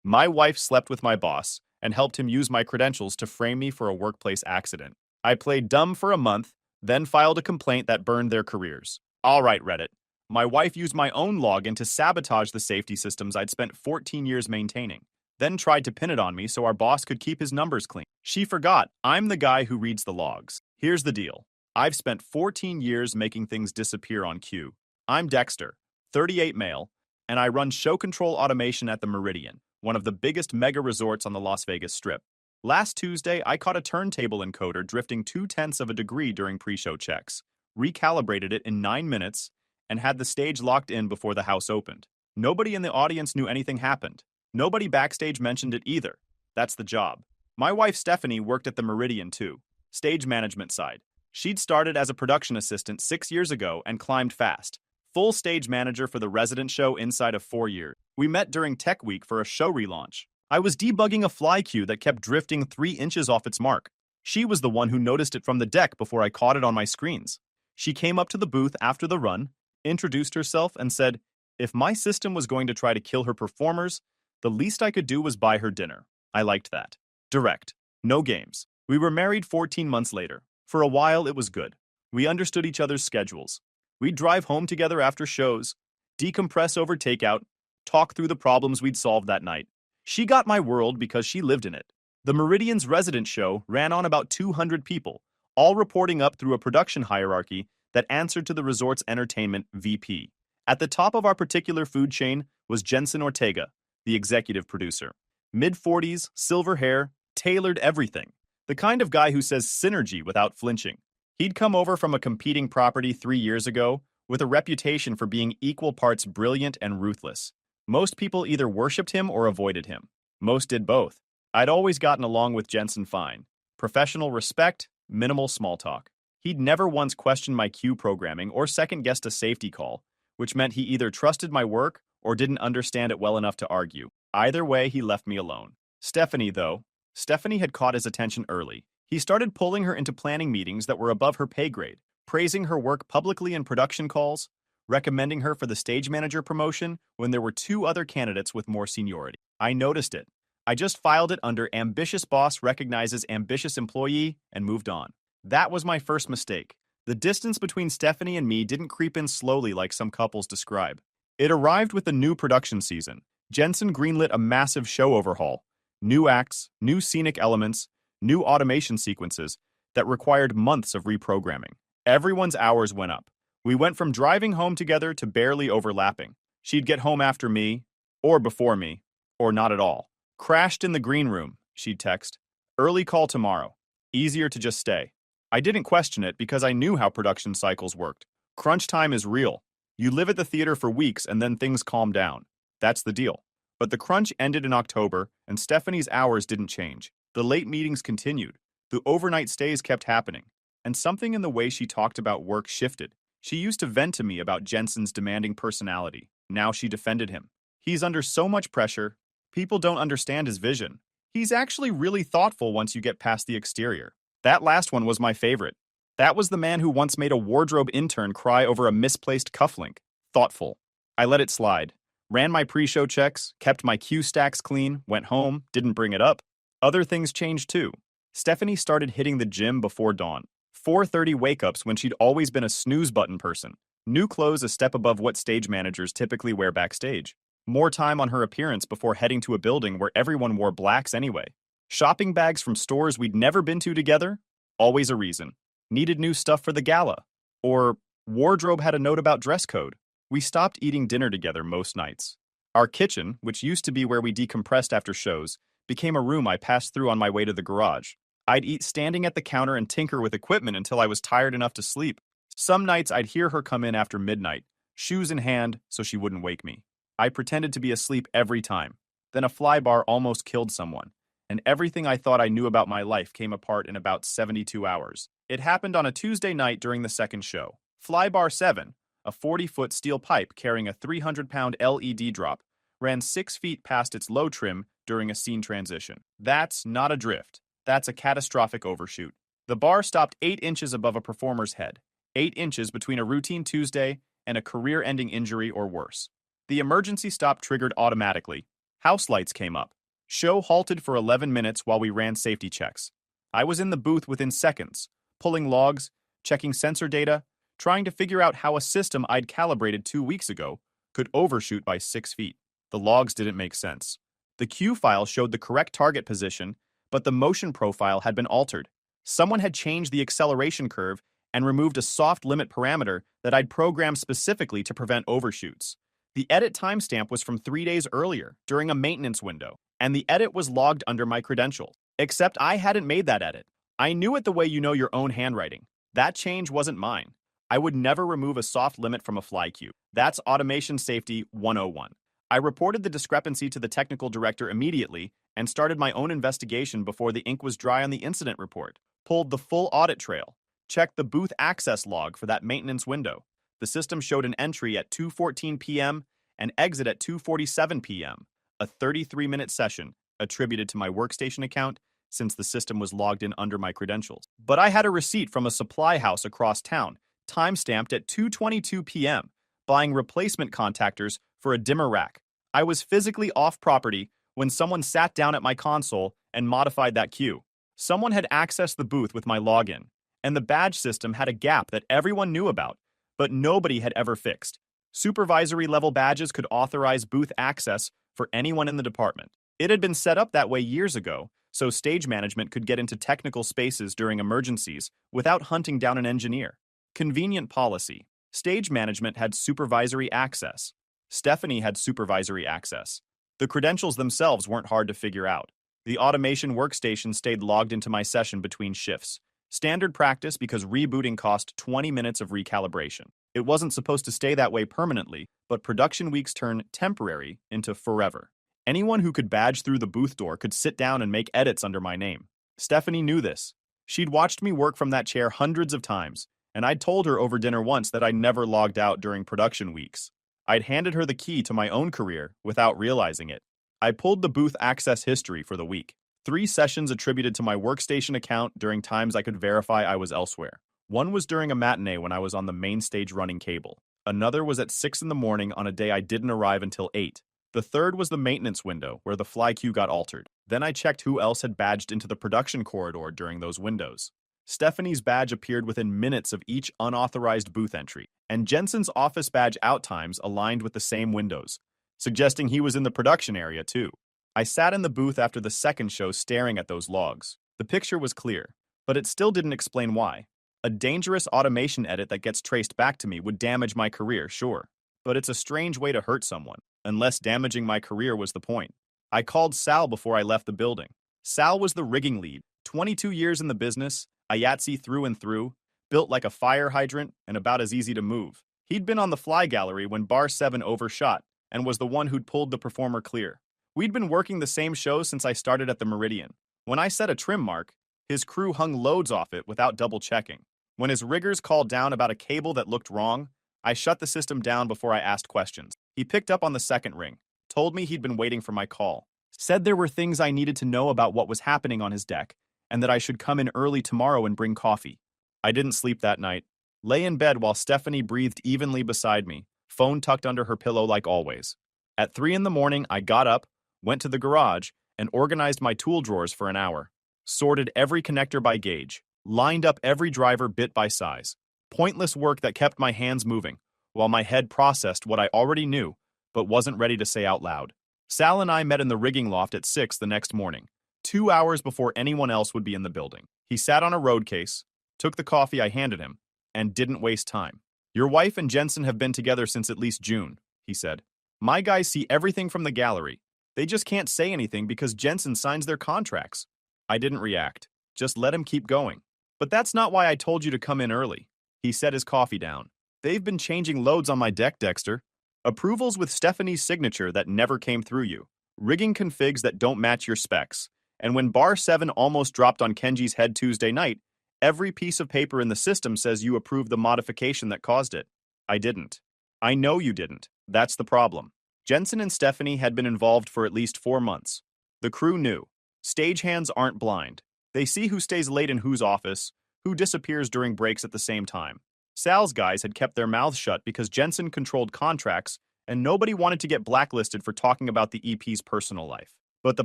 My wife slept with my boss and helped him use my credentials to frame me for a workplace accident. I played dumb for a month, then filed a complaint that burned their careers. All right, Reddit. My wife used my own login to sabotage the safety systems I'd spent 14 years maintaining, then tried to pin it on me so our boss could keep his numbers clean. She forgot I'm the guy who reads the logs. Here's the deal. I've spent 14 years making things disappear on cue. I'm Dexter, 38 male, and I run show control automation at the Meridian, one of the biggest mega resorts on the Las Vegas Strip. Last Tuesday, I caught a turntable encoder drifting 0.2 of a degree during pre-show checks, recalibrated it in 9 minutes, and had the stage locked in before the house opened. Nobody in the audience knew anything happened. Nobody backstage mentioned it either. That's the job. My wife Stephanie worked at the Meridian too, stage management side. She'd started as a production assistant 6 years ago and climbed fast. Full stage manager for the resident show inside of 4 years. We met during Tech Week for a show relaunch. I was debugging a fly cue that kept drifting 3 inches off its mark. She was the one who noticed it from the deck before I caught it on my screens. She came up to the booth after the run, introduced herself, and said, if my system was going to try to kill her performers, the least I could do was buy her dinner. I liked that. Direct. No games. We were married 14 months later. For a while, it was good. We understood each other's schedules. We'd drive home together after shows, decompress over takeout, talk through the problems we'd solved that night. She got my world because she lived in it. The Meridian's resident show ran on about 200 people, all reporting up through a production hierarchy that answered to the resort's entertainment VP. At the top of our particular food chain was Jensen Ortega, the executive producer. Mid-40s, silver hair, tailored everything. The kind of guy who says synergy without flinching. He'd come over from a competing property 3 years ago with a reputation for being equal parts brilliant and ruthless. Most people either worshipped him or avoided him. Most did both. I'd always gotten along with Jensen fine. Professional respect, minimal small talk. He'd never once questioned my cue programming or second-guessed a safety call, which meant he either trusted my work or didn't understand it well enough to argue. Either way, he left me alone. Stephanie, though. Stephanie had caught his attention early. He started pulling her into planning meetings that were above her pay grade, praising her work publicly in production calls, recommending her for the stage manager promotion when there were 2 other candidates with more seniority. I noticed it. I just filed it under ambitious boss recognizes ambitious employee and moved on. That was my first mistake. The distance between Stephanie and me didn't creep in slowly like some couples describe. It arrived with the new production season. Jensen greenlit a massive show overhaul. New acts, new scenic elements, new automation sequences that required months of reprogramming. Everyone's hours went up. We went from driving home together to barely overlapping. She'd get home after me, or before me, or not at all. Crashed in the green room, she'd text. Early call tomorrow. Easier to just stay. I didn't question it because I knew how production cycles worked. Crunch time is real. You live at the theater for weeks and then things calm down. That's the deal. But the crunch ended in October, and Stephanie's hours didn't change. The late meetings continued. The overnight stays kept happening. And something in the way she talked about work shifted. She used to vent to me about Jensen's demanding personality. Now she defended him. He's under so much pressure. People don't understand his vision. He's actually really thoughtful once you get past the exterior. That last one was my favorite. That was the man who once made a wardrobe intern cry over a misplaced cufflink. Thoughtful. I let it slide. Ran my pre-show checks, kept my cue stacks clean, went home, didn't bring it up. Other things changed too. Stephanie started hitting the gym before dawn. 4:30 wake-ups when she'd always been a snooze button person. New clothes a step above what stage managers typically wear backstage. More time on her appearance before heading to a building where everyone wore blacks anyway. Shopping bags from stores we'd never been to together? Always a reason. Needed new stuff for the gala. Or wardrobe had a note about dress code. We stopped eating dinner together most nights. Our kitchen, which used to be where we decompressed after shows, became a room I passed through on my way to the garage. I'd eat standing at the counter and tinker with equipment until I was tired enough to sleep. Some nights I'd hear her come in after midnight, shoes in hand so she wouldn't wake me. I pretended to be asleep every time. Then a flybar almost killed someone, and everything I thought I knew about my life came apart in about 72 hours. It happened on a Tuesday night during the second show. Flybar 7, a 40-foot steel pipe carrying a 300-pound LED drop, ran 6 feet past its low trim during a scene transition. That's not a drift. That's a catastrophic overshoot. The bar stopped 8 inches above a performer's head, 8 inches between a routine Tuesday and a career-ending injury or worse. The emergency stop triggered automatically. House lights came up. Show halted for 11 minutes while we ran safety checks. I was in the booth within seconds, pulling logs, checking sensor data, trying to figure out how a system I'd calibrated 2 weeks ago could overshoot by 6 feet. The logs didn't make sense. The Q file showed the correct target position, but the motion profile had been altered. Someone had changed the acceleration curve and removed a soft limit parameter that I'd programmed specifically to prevent overshoots. The edit timestamp was from 3 days earlier, during a maintenance window, and the edit was logged under my credentials. Except I hadn't made that edit. I knew it the way you know your own handwriting. That change wasn't mine. I would never remove a soft limit from a fly queue. That's Automation Safety 101. I reported the discrepancy to the technical director immediately and started my own investigation before the ink was dry on the incident report. Pulled the full audit trail. Checked the booth access log for that maintenance window. The system showed an entry at 2:14 p.m. and exit at 2:47 p.m., a 33-minute session attributed to my workstation account since the system was logged in under my credentials. But I had a receipt from a supply house across town, timestamped at 2:22 p.m., buying replacement contactors for a dimmer rack. I was physically off property when someone sat down at my console and modified that queue. Someone had accessed the booth with my login, and the badge system had a gap that everyone knew about, but nobody had ever fixed. Supervisory level badges could authorize booth access for anyone in the department. It had been set up that way years ago, so stage management could get into technical spaces during emergencies without hunting down an engineer. Convenient policy. Stage management had supervisory access. Stephanie had supervisory access. The credentials themselves weren't hard to figure out. The automation workstation stayed logged into my session between shifts. Standard practice because rebooting cost 20 minutes of recalibration. It wasn't supposed to stay that way permanently, but production weeks turn temporary into forever. Anyone who could badge through the booth door could sit down and make edits under my name. Stephanie knew this. She'd watched me work from that chair hundreds of times, and I'd told her over dinner once that I never logged out during production weeks. I'd handed her the key to my own career without realizing it. I pulled the booth access history for the week. 3 sessions attributed to my workstation account during times I could verify I was elsewhere. One was during a matinee when I was on the main stage running cable. Another was at 6 in the morning on a day I didn't arrive until 8. The third was the maintenance window, where the fly queue got altered. Then I checked who else had badged into the production corridor during those windows. Stephanie's badge appeared within minutes of each unauthorized booth entry, and Jensen's office badge out times aligned with the same windows, suggesting he was in the production area too. I sat in the booth after the second show staring at those logs. The picture was clear, but it still didn't explain why. A dangerous automation edit that gets traced back to me would damage my career, sure. But it's a strange way to hurt someone, unless damaging my career was the point. I called Sal before I left the building. Sal was the rigging lead, 22 years in the business, a Yahtzee through and through, built like a fire hydrant and about as easy to move. He'd been on the fly gallery when Bar 7 overshot and was the one who'd pulled the performer clear. We'd been working the same show since I started at the Meridian. When I set a trim mark, his crew hung loads off it without double-checking. When his riggers called down about a cable that looked wrong, I shut the system down before I asked questions. He picked up on the second ring, told me he'd been waiting for my call, said there were things I needed to know about what was happening on his deck, and that I should come in early tomorrow and bring coffee. I didn't sleep that night. Lay in bed while Stephanie breathed evenly beside me, phone tucked under her pillow like always. At 3 in the morning, I got up, went to the garage, and organized my tool drawers for an hour. Sorted every connector by gauge, lined up every driver bit by size. Pointless work that kept my hands moving, while my head processed what I already knew, but wasn't ready to say out loud. Sal and I met in the rigging loft at 6 the next morning, 2 hours before anyone else would be in the building. He sat on a road case, took the coffee I handed him, and didn't waste time. Your wife and Jensen have been together since at least June, he said. My guys see everything from the gallery. They just can't say anything because Jensen signs their contracts. I didn't react. Just let him keep going. But that's not why I told you to come in early. He set his coffee down. They've been changing loads on my deck, Dexter. Approvals with Stephanie's signature that never came through you. Rigging configs that don't match your specs. And when Bar 7 almost dropped on Kenji's head Tuesday night, every piece of paper in the system says you approved the modification that caused it. I didn't. I know you didn't. That's the problem. Jensen and Stephanie had been involved for at least 4 months. The crew knew. Stagehands aren't blind. They see who stays late in whose office, who disappears during breaks at the same time. Sal's guys had kept their mouths shut because Jensen controlled contracts and nobody wanted to get blacklisted for talking about the EP's personal life. But the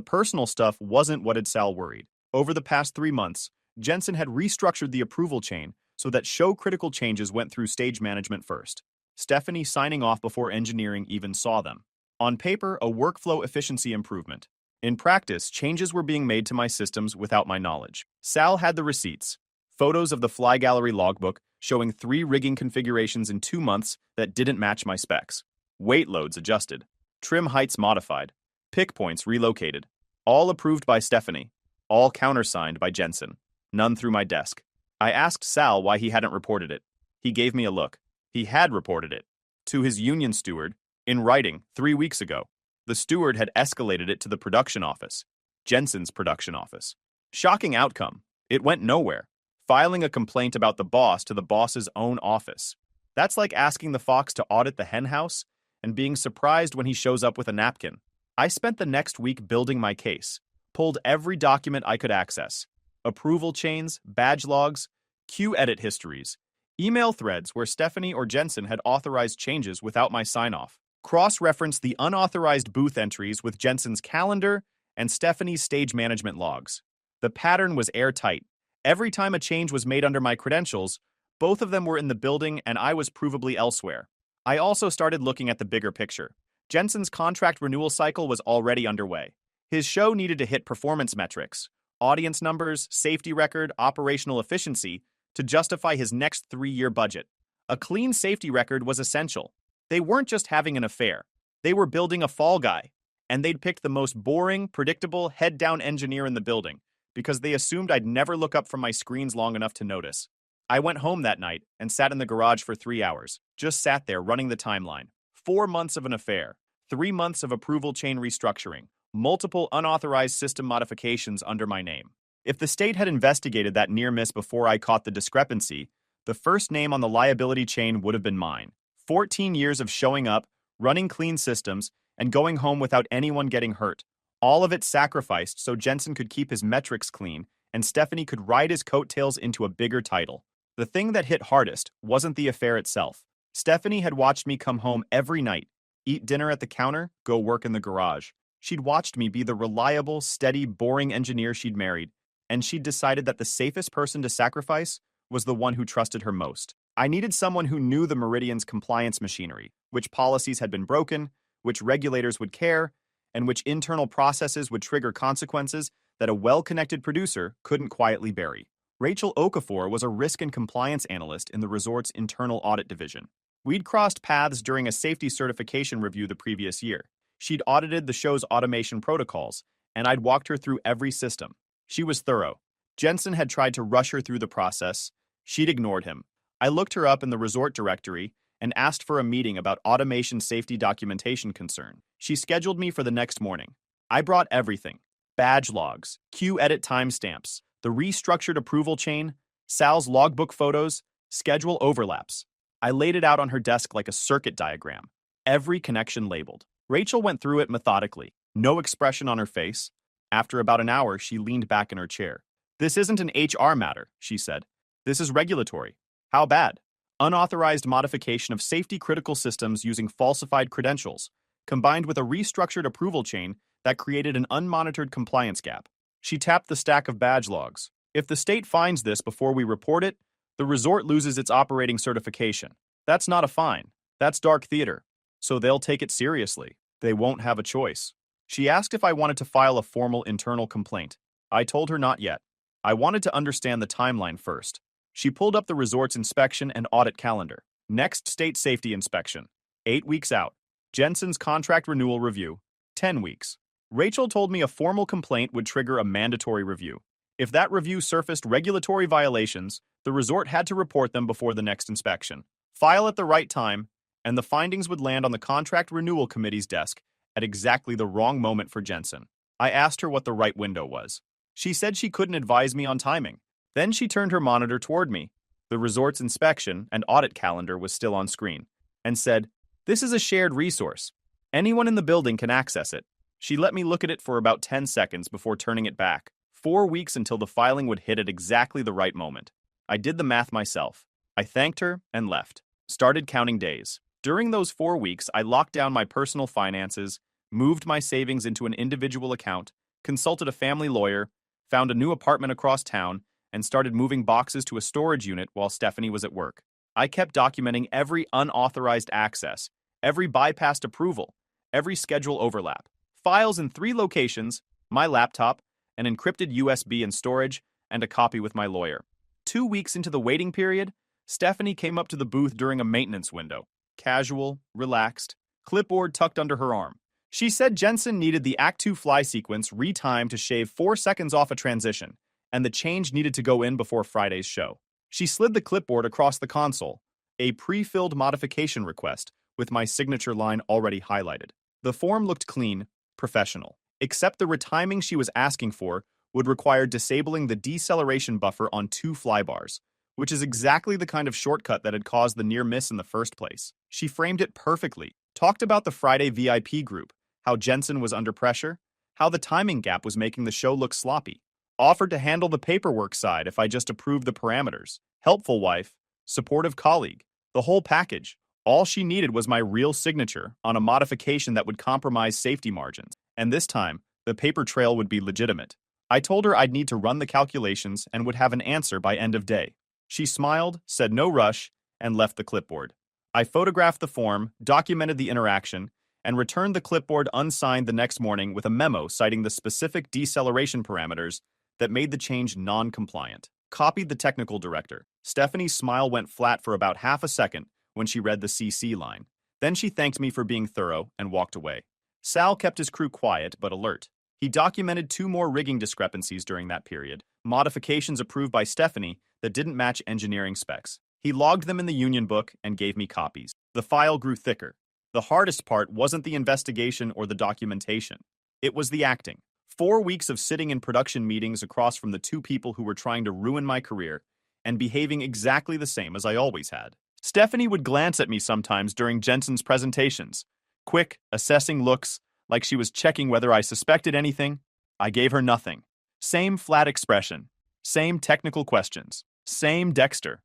personal stuff wasn't what had Sal worried. Over the past 3 months, Jensen had restructured the approval chain so that show-critical changes went through stage management first, Stephanie signing off before engineering even saw them. On paper, a workflow efficiency improvement. In practice, changes were being made to my systems without my knowledge. Sal had the receipts, photos of the Fly Gallery logbook showing 3 rigging configurations in 2 months that didn't match my specs. Weight loads adjusted, trim heights modified, pick points relocated. All approved by Stephanie, all countersigned by Jensen. None through my desk. I asked Sal why he hadn't reported it. He gave me a look. He had reported it to his union steward in writing 3 weeks ago. The steward had escalated it to the production office, Jensen's production office. Shocking outcome. It went nowhere. Filing a complaint about the boss to the boss's own office. That's like asking the fox to audit the hen house and being surprised when he shows up with a napkin. I spent the next week building my case, pulled every document I could access. Approval chains, badge logs, queue edit histories, email threads where Stephanie or Jensen had authorized changes without my sign-off. Cross-referenced the unauthorized booth entries with Jensen's calendar and Stephanie's stage management logs. The pattern was airtight. Every time a change was made under my credentials, both of them were in the building and I was provably elsewhere. I also started looking at the bigger picture. Jensen's contract renewal cycle was already underway. His show needed to hit performance metrics, audience numbers, safety record, operational efficiency to justify his next 3-year budget. A clean safety record was essential. They weren't just having an affair. They were building a fall guy, and they'd picked the most boring, predictable, head-down engineer in the building because they assumed I'd never look up from my screens long enough to notice. I went home that night and sat in the garage for 3 hours, just sat there running the timeline. 4 months of an affair, 3 months of approval chain restructuring, multiple unauthorized system modifications under my name. If the state had investigated that near miss before I caught the discrepancy, the first name on the liability chain would have been mine. 14 years of showing up, running clean systems, and going home without anyone getting hurt. All of it sacrificed so Jensen could keep his metrics clean and Stephanie could ride his coattails into a bigger title. The thing that hit hardest wasn't the affair itself. Stephanie had watched me come home every night, eat dinner at the counter, go work in the garage. She'd watched me be the reliable, steady, boring engineer she'd married, and she'd decided that the safest person to sacrifice was the one who trusted her most. I needed someone who knew the Meridian's compliance machinery, which policies had been broken, which regulators would care, and which internal processes would trigger consequences that a well-connected producer couldn't quietly bury. Rachel Okafor was a risk and compliance analyst in the resort's internal audit division. We'd crossed paths during a safety certification review the previous year. She'd audited the show's automation protocols, and I'd walked her through every system. She was thorough. Jensen had tried to rush her through the process. She'd ignored him. I looked her up in the resort directory and asked for a meeting about automation safety documentation concern. She scheduled me for the next morning. I brought everything: badge logs, queue edit timestamps, the restructured approval chain, Sal's logbook photos, schedule overlaps. I laid it out on her desk like a circuit diagram, every connection labeled. Rachel went through it methodically, no expression on her face. After about an hour, she leaned back in her chair. "This isn't an HR matter," she said. "This is regulatory." "How bad?" "Unauthorized modification of safety-critical systems using falsified credentials, combined with a restructured approval chain that created an unmonitored compliance gap." She tapped the stack of badge logs. "If the state finds this before we report it, the resort loses its operating certification. That's not a fine. That's dark theater. So they'll take it seriously. They won't have a choice." She asked if I wanted to file a formal internal complaint. I told her not yet. I wanted to understand the timeline first. She pulled up the resort's inspection and audit calendar. Next state safety inspection, 8 weeks out. Jensen's contract renewal review, 10 weeks. Rachel told me a formal complaint would trigger a mandatory review. If that review surfaced regulatory violations, the resort had to report them before the next inspection. File at the right time, and the findings would land on the contract renewal committee's desk at exactly the wrong moment for Jensen. I asked her what the right window was. She said she couldn't advise me on timing. Then she turned her monitor toward me. The resort's inspection and audit calendar was still on screen, and said, "This is a shared resource. Anyone in the building can access it." She let me look at it for about 10 seconds before turning it back. 4 weeks until the filing would hit at exactly the right moment. I did the math myself. I thanked her and left. Started counting days. During those 4 weeks, I locked down my personal finances, moved my savings into an individual account, consulted a family lawyer, found a new apartment across town, and started moving boxes to a storage unit while Stephanie was at work. I kept documenting every unauthorized access, every bypassed approval, every schedule overlap. Files in 3 locations, my laptop, an encrypted USB in storage, and a copy with my lawyer. 2 weeks into the waiting period, Stephanie came up to the booth during a maintenance window. Casual, relaxed, clipboard tucked under her arm. She said Jensen needed the Act 2 fly sequence retimed to shave 4 seconds off a transition, and the change needed to go in before Friday's show. She slid the clipboard across the console, a pre-filled modification request with my signature line already highlighted. The form looked clean, professional, except the retiming she was asking for would require disabling the deceleration buffer on 2 flybars, which is exactly the kind of shortcut that had caused the near miss in the first place. She framed it perfectly, talked about the Friday VIP group, how Jensen was under pressure, how the timing gap was making the show look sloppy, offered to handle the paperwork side if I just approved the parameters, helpful wife, supportive colleague, the whole package. All she needed was my real signature on a modification that would compromise safety margins, and this time, the paper trail would be legitimate. I told her I'd need to run the calculations and would have an answer by end of day. She smiled, said no rush, and left the clipboard. I photographed the form, documented the interaction, and returned the clipboard unsigned the next morning with a memo citing the specific deceleration parameters that made the change non-compliant. Copied the technical director. Stephanie's smile went flat for about half a second when she read the CC line. Then she thanked me for being thorough and walked away. Sal kept his crew quiet but alert. He documented 2 more rigging discrepancies during that period, modifications approved by Stephanie that didn't match engineering specs. He logged them in the union book and gave me copies. The file grew thicker. The hardest part wasn't the investigation or the documentation. It was the acting. 4 weeks of sitting in production meetings across from the 2 people who were trying to ruin my career and behaving exactly the same as I always had. Stephanie would glance at me sometimes during Jensen's presentations. Quick, assessing looks, like she was checking whether I suspected anything. I gave her nothing. Same flat expression. Same technical questions. Same Dexter.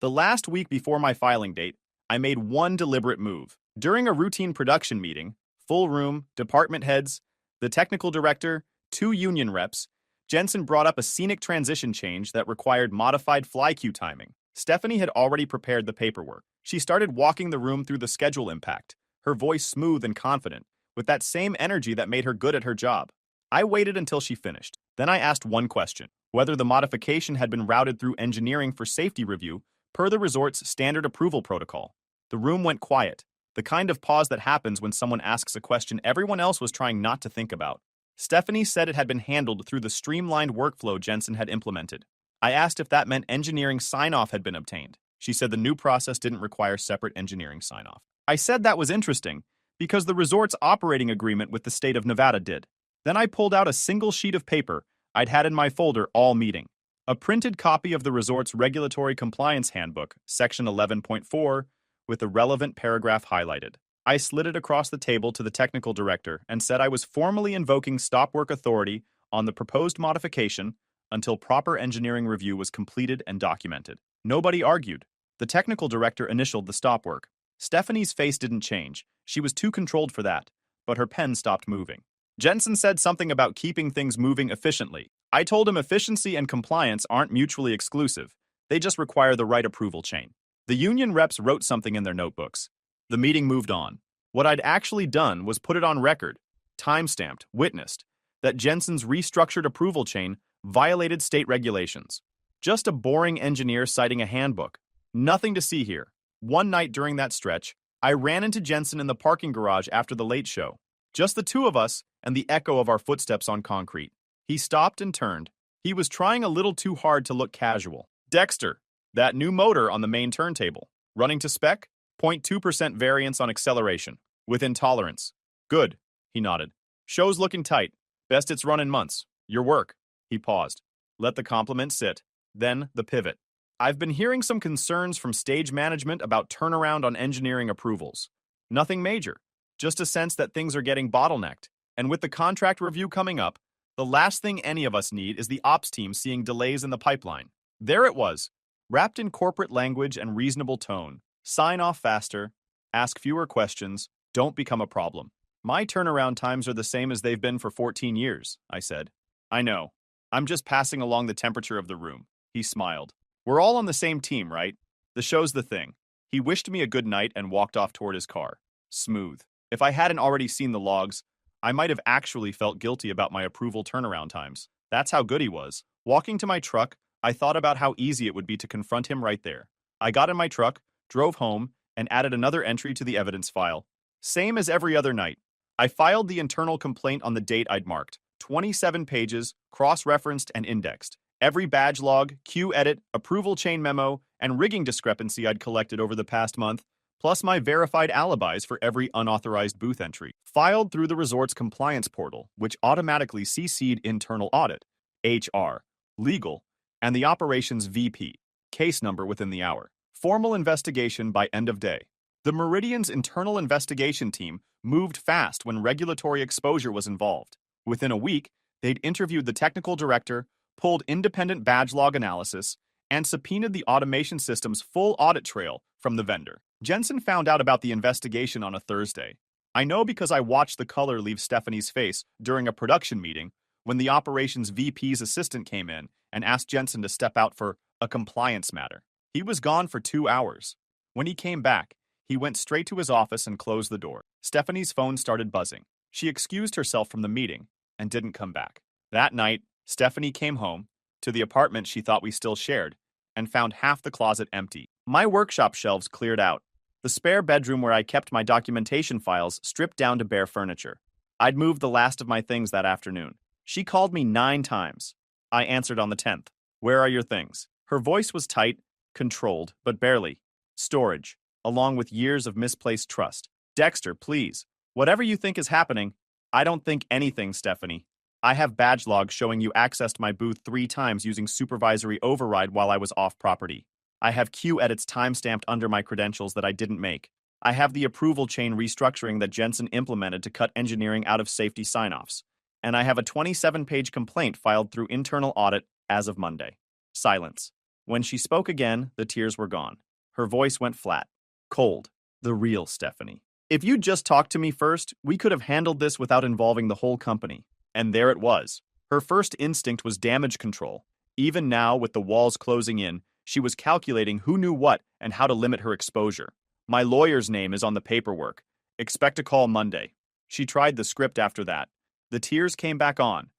The last week before my filing date, I made one deliberate move. During a routine production meeting, full room, department heads, the technical director, 2 union reps, Jensen brought up a scenic transition change that required modified fly cue timing. Stephanie had already prepared the paperwork. She started walking the room through the schedule impact, her voice smooth and confident, with that same energy that made her good at her job. I waited until she finished. Then I asked one question, whether the modification had been routed through engineering for safety review per the resort's standard approval protocol. The room went quiet, the kind of pause that happens when someone asks a question everyone else was trying not to think about. Stephanie said it had been handled through the streamlined workflow Jensen had implemented. I asked if that meant engineering sign-off had been obtained. She said the new process didn't require separate engineering sign-off. I said that was interesting, because the resort's operating agreement with the state of Nevada did. Then I pulled out a single sheet of paper I'd had in my folder all meeting. A printed copy of the resort's Regulatory Compliance Handbook, Section 11.4, with the relevant paragraph highlighted. I slid it across the table to the technical director and said I was formally invoking stop work authority on the proposed modification until proper engineering review was completed and documented. Nobody argued. The technical director initialed the stop work. Stephanie's face didn't change. She was too controlled for that, but her pen stopped moving. Jensen said something about keeping things moving efficiently. I told him efficiency and compliance aren't mutually exclusive. They just require the right approval chain. The union reps wrote something in their notebooks. The meeting moved on. What I'd actually done was put it on record, time-stamped, witnessed, that Jensen's restructured approval chain violated state regulations. Just a boring engineer citing a handbook. Nothing to see here. One night during that stretch, I ran into Jensen in the parking garage after the late show. Just the 2 of us and the echo of our footsteps on concrete. He stopped and turned. He was trying a little too hard to look casual. Dexter, that new motor on the main turntable. Running to spec? 0.2% variance on acceleration. Within tolerance. Good, he nodded. Show's looking tight. Best it's run in months. Your work. He paused. Let the compliment sit. Then the pivot. I've been hearing some concerns from stage management about turnaround on engineering approvals. Nothing major. Just a sense that things are getting bottlenecked. And with the contract review coming up, the last thing any of us need is the ops team seeing delays in the pipeline. There it was, wrapped in corporate language and reasonable tone. Sign off faster, ask fewer questions, don't become a problem. My turnaround times are the same as they've been for 14 years, I said. I know. I'm just passing along the temperature of the room. He smiled. We're all on the same team, right? The show's the thing. He wished me a good night and walked off toward his car. Smooth. If I hadn't already seen the logs, I might have actually felt guilty about my approval turnaround times. That's how good he was. Walking to my truck, I thought about how easy it would be to confront him right there. I got in my truck, drove home, and added another entry to the evidence file. Same as every other night. I filed the internal complaint on the date I'd marked. 27 pages, cross-referenced and indexed. Every badge log, queue edit, approval chain memo, and rigging discrepancy I'd collected over the past month, plus my verified alibis for every unauthorized booth entry, filed through the resort's compliance portal, which automatically CC'd internal audit, HR, legal, and the operations VP, case number within the hour. Formal investigation by end of day. The Meridian's internal investigation team moved fast when regulatory exposure was involved. Within a week, they'd interviewed the technical director, pulled independent badge log analysis, and subpoenaed the automation system's full audit trail from the vendor. Jensen found out about the investigation on a Thursday. I know because I watched the color leave Stephanie's face during a production meeting when the operations VP's assistant came in and asked Jensen to step out for a compliance matter. He was gone for 2 hours. When he came back, he went straight to his office and closed the door. Stephanie's phone started buzzing. She excused herself from the meeting and didn't come back. That night, Stephanie came home to the apartment she thought we still shared and found half the closet empty. My workshop shelves cleared out. The spare bedroom where I kept my documentation files stripped down to bare furniture. I'd moved the last of my things that afternoon. She called me 9 times. I answered on the 10th. Where are your things? Her voice was tight, controlled, but barely. Storage, along with years of misplaced trust. Dexter, please. Whatever you think is happening, I don't think anything, Stephanie. I have badge logs showing you accessed my booth 3 times using supervisory override while I was off property. I have queue edits timestamped under my credentials that I didn't make. I have the approval chain restructuring that Jensen implemented to cut engineering out of safety sign-offs. And I have a 27-page complaint filed through internal audit as of Monday. Silence. When she spoke again, the tears were gone. Her voice went flat. Cold. The real Stephanie. If you'd just talked to me first, we could have handled this without involving the whole company. And there it was. Her first instinct was damage control. Even now, with the walls closing in, she was calculating who knew what and how to limit her exposure. My lawyer's name is on the paperwork. Expect a call Monday. She tried the script after that. The tears came back on.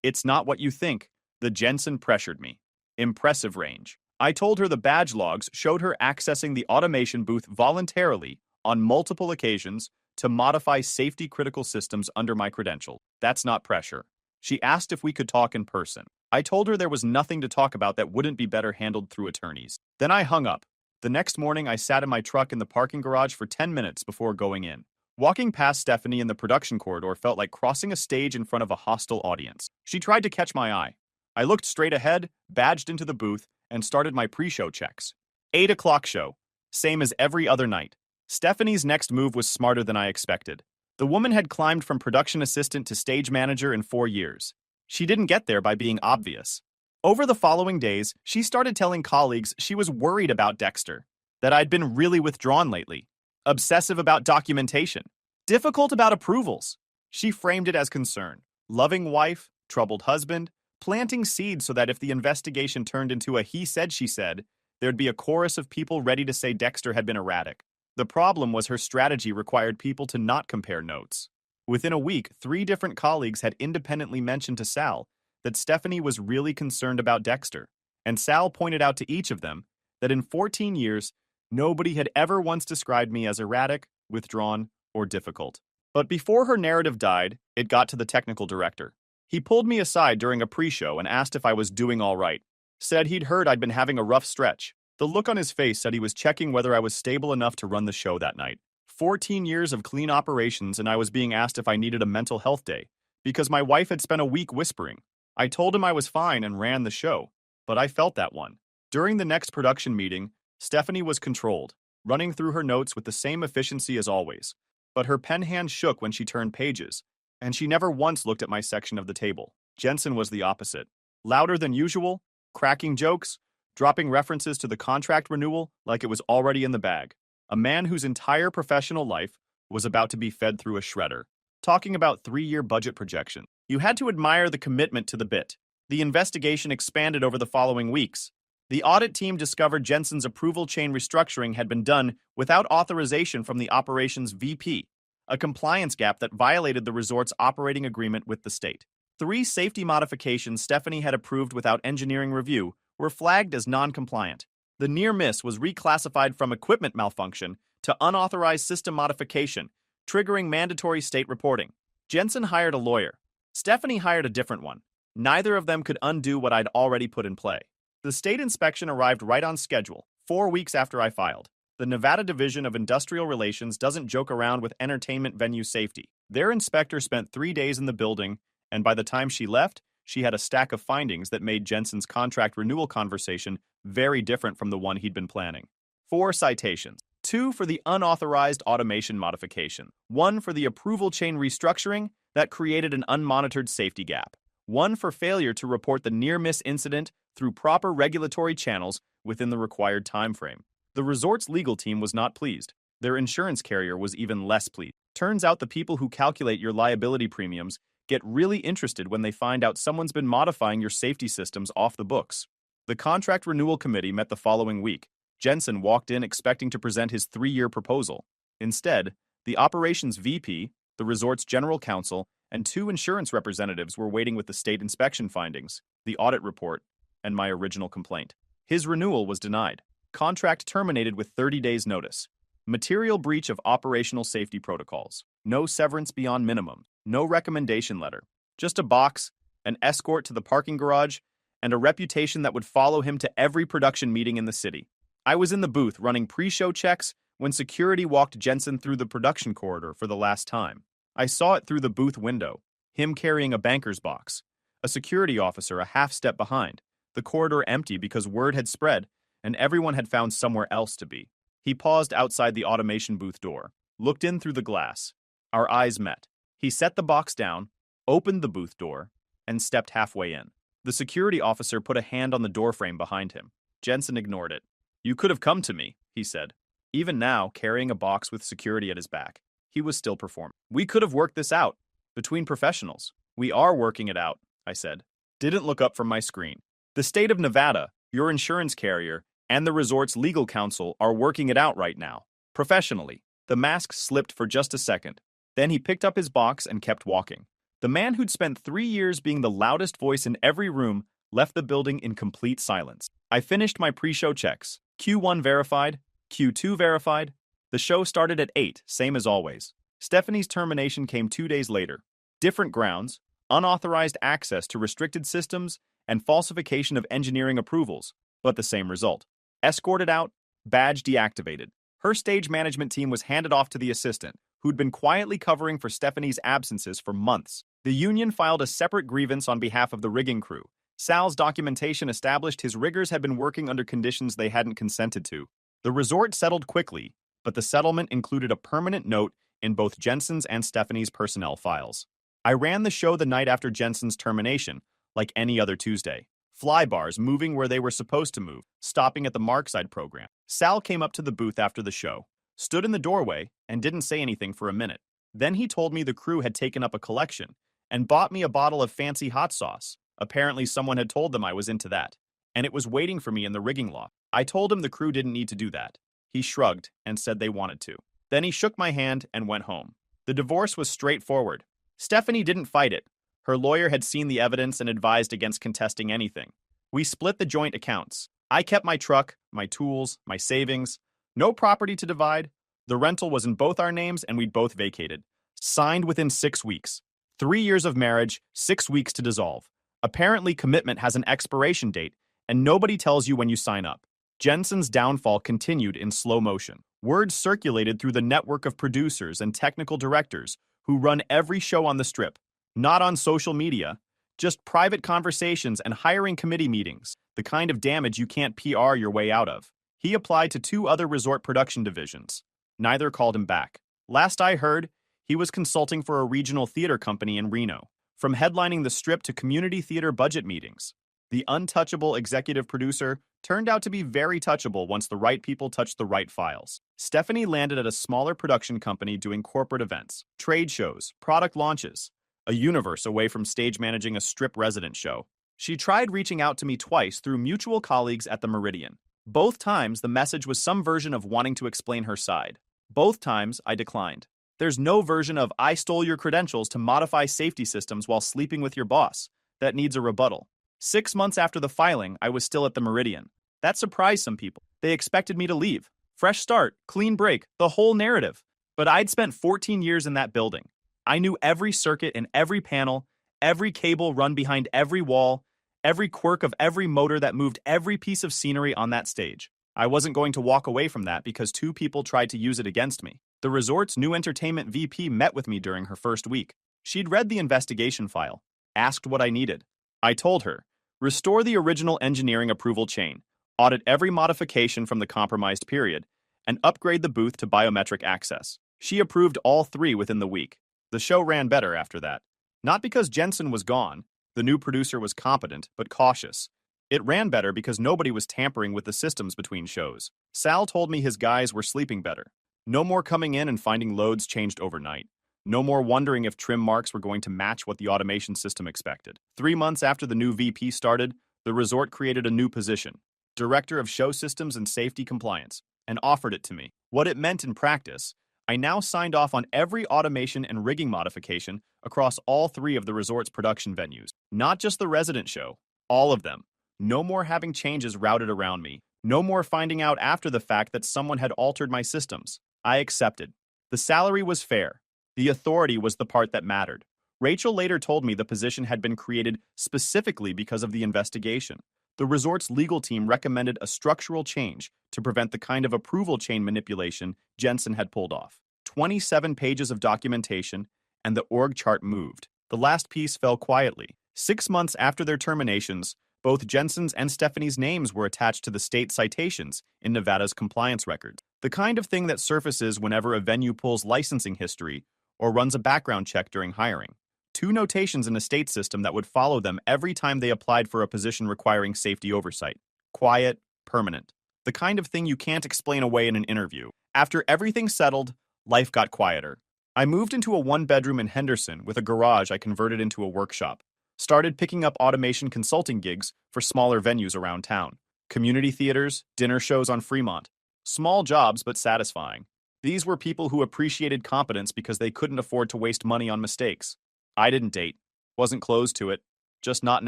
It's not what you think. The Jensen pressured me. Impressive range. I told her the badge logs showed her accessing the automation booth voluntarily on multiple occasions to modify safety-critical systems under my credential. That's not pressure. She asked if we could talk in person. I told her there was nothing to talk about that wouldn't be better handled through attorneys. Then I hung up. The next morning, I sat in my truck in the parking garage for 10 minutes before going in. Walking past Stephanie in the production corridor felt like crossing a stage in front of a hostile audience. She tried to catch my eye. I looked straight ahead, badged into the booth, and started my pre-show checks. 8 o'clock show. Same as every other night. Stephanie's next move was smarter than I expected. The woman had climbed from production assistant to stage manager in 4 years. She didn't get there by being obvious. Over the following days, she started telling colleagues she was worried about Dexter, that I'd been really withdrawn lately, obsessive about documentation, difficult about approvals. She framed it as concern. Loving wife, troubled husband, planting seeds so that if the investigation turned into a he said, she said, there'd be a chorus of people ready to say Dexter had been erratic. The problem was her strategy required people to not compare notes. Within a week, 3 different colleagues had independently mentioned to Sal that Stephanie was really concerned about Dexter, and Sal pointed out to each of them that in 14 years, nobody had ever once described me as erratic, withdrawn, or difficult. But before her narrative died, it got to the technical director. He pulled me aside during a pre-show and asked if I was doing all right. Said he'd heard I'd been having a rough stretch. The look on his face said he was checking whether I was stable enough to run the show that night. 14 years of clean operations, and I was being asked if I needed a mental health day because my wife had spent a week whispering. I told him I was fine and ran the show, but I felt that one. During the next production meeting, Stephanie was controlled, running through her notes with the same efficiency as always. But her pen hand shook when she turned pages, and she never once looked at my section of the table. Jensen was the opposite. Louder than usual, cracking jokes, dropping references to the contract renewal like it was already in the bag. A man whose entire professional life was about to be fed through a shredder. Talking about 3-year budget projection. You had to admire the commitment to the bit. The investigation expanded over the following weeks. The audit team discovered Jensen's approval chain restructuring had been done without authorization from the operations VP, a compliance gap that violated the resort's operating agreement with the state. 3 safety modifications Stephanie had approved without engineering review were flagged as non-compliant. The near miss was reclassified from equipment malfunction to unauthorized system modification, triggering mandatory state reporting. Jensen hired a lawyer. Stephanie hired a different one. Neither of them could undo what I'd already put in play. The state inspection arrived right on schedule, 4 weeks after I filed. The Nevada Division of Industrial Relations doesn't joke around with entertainment venue safety. Their inspector spent 3 days in the building, and by the time she left, she had a stack of findings that made Jensen's contract renewal conversation very different from the one he'd been planning. 4 citations. 2 for the unauthorized automation modification. 1 for the approval chain restructuring that created an unmonitored safety gap. 1 for failure to report the near-miss incident through proper regulatory channels within the required time frame. The resort's legal team was not pleased. Their insurance carrier was even less pleased. Turns out the people who calculate your liability premiums get really interested when they find out someone's been modifying your safety systems off the books. The contract renewal committee met the following week. Jensen walked in expecting to present his 3-year proposal. Instead, the operations VP, the resort's general counsel, and 2 insurance representatives were waiting with the state inspection findings, the audit report, and my original complaint. His renewal was denied. Contract terminated with 30 days' notice. Material breach of operational safety protocols. No severance beyond minimum. No recommendation letter. Just a box, an escort to the parking garage, and a reputation that would follow him to every production meeting in the city. I was in the booth running pre-show checks when security walked Jensen through the production corridor for the last time. I saw it through the booth window, him carrying a banker's box, a security officer a half step behind, the corridor empty because word had spread and everyone had found somewhere else to be. He paused outside the automation booth door, looked in through the glass. Our eyes met. He set the box down, opened the booth door, and stepped halfway in. The security officer put a hand on the doorframe behind him. Jensen ignored it. "You could have come to me," he said. Even now, carrying a box with security at his back, he was still performing. "We could have worked this out, between professionals." "We are working it out," I said. Didn't look up from my screen. "The state of Nevada, your insurance carrier, and the resort's legal counsel are working it out right now, professionally." The mask slipped for just a second. Then he picked up his box and kept walking. The man who'd spent 3 years being the loudest voice in every room left the building in complete silence. I finished my pre-show checks. Q1 verified, Q2 verified. The show started at 8, same as always. Stephanie's termination came 2 days later. Different grounds, unauthorized access to restricted systems, and falsification of engineering approvals, but the same result. Escorted out, badge deactivated. Her stage management team was handed off to the assistant, who'd been quietly covering for Stephanie's absences for months. The union filed a separate grievance on behalf of the rigging crew. Sal's documentation established his riggers had been working under conditions they hadn't consented to. The resort settled quickly, but the settlement included a permanent note in both Jensen's and Stephanie's personnel files. I ran the show the night after Jensen's termination, like any other Tuesday. Fly bars moving where they were supposed to move, stopping at the Markside program. Sal came up to the booth after the show, stood in the doorway, and didn't say anything for a minute. Then he told me the crew had taken up a collection and bought me a bottle of fancy hot sauce. Apparently someone had told them I was into that, and it was waiting for me in the rigging loft. I told him the crew didn't need to do that. He shrugged and said they wanted to. Then he shook my hand and went home. The divorce was straightforward. Stephanie didn't fight it. Her lawyer had seen the evidence and advised against contesting anything. We split the joint accounts. I kept my truck, my tools, my savings. No property to divide. The rental was in both our names and we'd both vacated. Signed within 6 weeks. 3 years of marriage, 6 weeks to dissolve. Apparently commitment has an expiration date, and nobody tells you when you sign up. Jensen's downfall continued in slow motion. Word circulated through the network of producers and technical directors who run every show on the Strip. Not on social media, just private conversations and hiring committee meetings, the kind of damage you can't PR your way out of. He applied to 2 other resort production divisions. Neither called him back. Last I heard, he was consulting for a regional theater company in Reno, from headlining the Strip to community theater budget meetings. The untouchable executive producer turned out to be very touchable once the right people touched the right files. Stephanie landed at a smaller production company doing corporate events, trade shows, product launches, a universe away from stage managing a strip resident show. She tried reaching out to me twice through mutual colleagues at the Meridian. Both times, the message was some version of wanting to explain her side. Both times, I declined. There's no version of "I stole your credentials to modify safety systems while sleeping with your boss" that needs a rebuttal. 6 months after the filing, I was still at the Meridian. That surprised some people. They expected me to leave. Fresh start, clean break, the whole narrative. But I'd spent 14 years in that building. I knew every circuit in every panel, every cable run behind every wall, every quirk of every motor that moved every piece of scenery on that stage. I wasn't going to walk away from that because 2 people tried to use it against me. The resort's new entertainment VP met with me during her first week. She'd read the investigation file, asked what I needed. I told her, restore the original engineering approval chain, audit every modification from the compromised period, and upgrade the booth to biometric access. She approved all 3 within the week. The show ran better after that. Not because Jensen was gone. The new producer was competent, but cautious. It ran better because nobody was tampering with the systems between shows. Sal told me his guys were sleeping better. No more coming in and finding loads changed overnight. No more wondering if trim marks were going to match what the automation system expected. 3 months after the new VP started, the resort created a new position, Director of Show Systems and Safety Compliance, and offered it to me. What it meant in practice, I now signed off on every automation and rigging modification across all 3 of the resort's production venues. Not just the resident show, all of them. No more having changes routed around me. No more finding out after the fact that someone had altered my systems. I accepted. The salary was fair. The authority was the part that mattered. Rachel later told me the position had been created specifically because of the investigation. The resort's legal team recommended a structural change to prevent the kind of approval chain manipulation Jensen had pulled off. 27 pages of documentation, and the org chart moved. The last piece fell quietly. 6 months after their terminations, both Jensen's and Stephanie's names were attached to the state citations in Nevada's compliance records. The kind of thing that surfaces whenever a venue pulls licensing history or runs a background check during hiring. 2 notations in a state system that would follow them every time they applied for a position requiring safety oversight. Quiet, permanent. The kind of thing you can't explain away in an interview. After everything settled, life got quieter. I moved into a 1-bedroom in Henderson with a garage I converted into a workshop. Started picking up automation consulting gigs for smaller venues around town. Community theaters, dinner shows on Fremont. Small jobs, but satisfying. These were people who appreciated competence because they couldn't afford to waste money on mistakes. I didn't date. Wasn't close to it. Just not in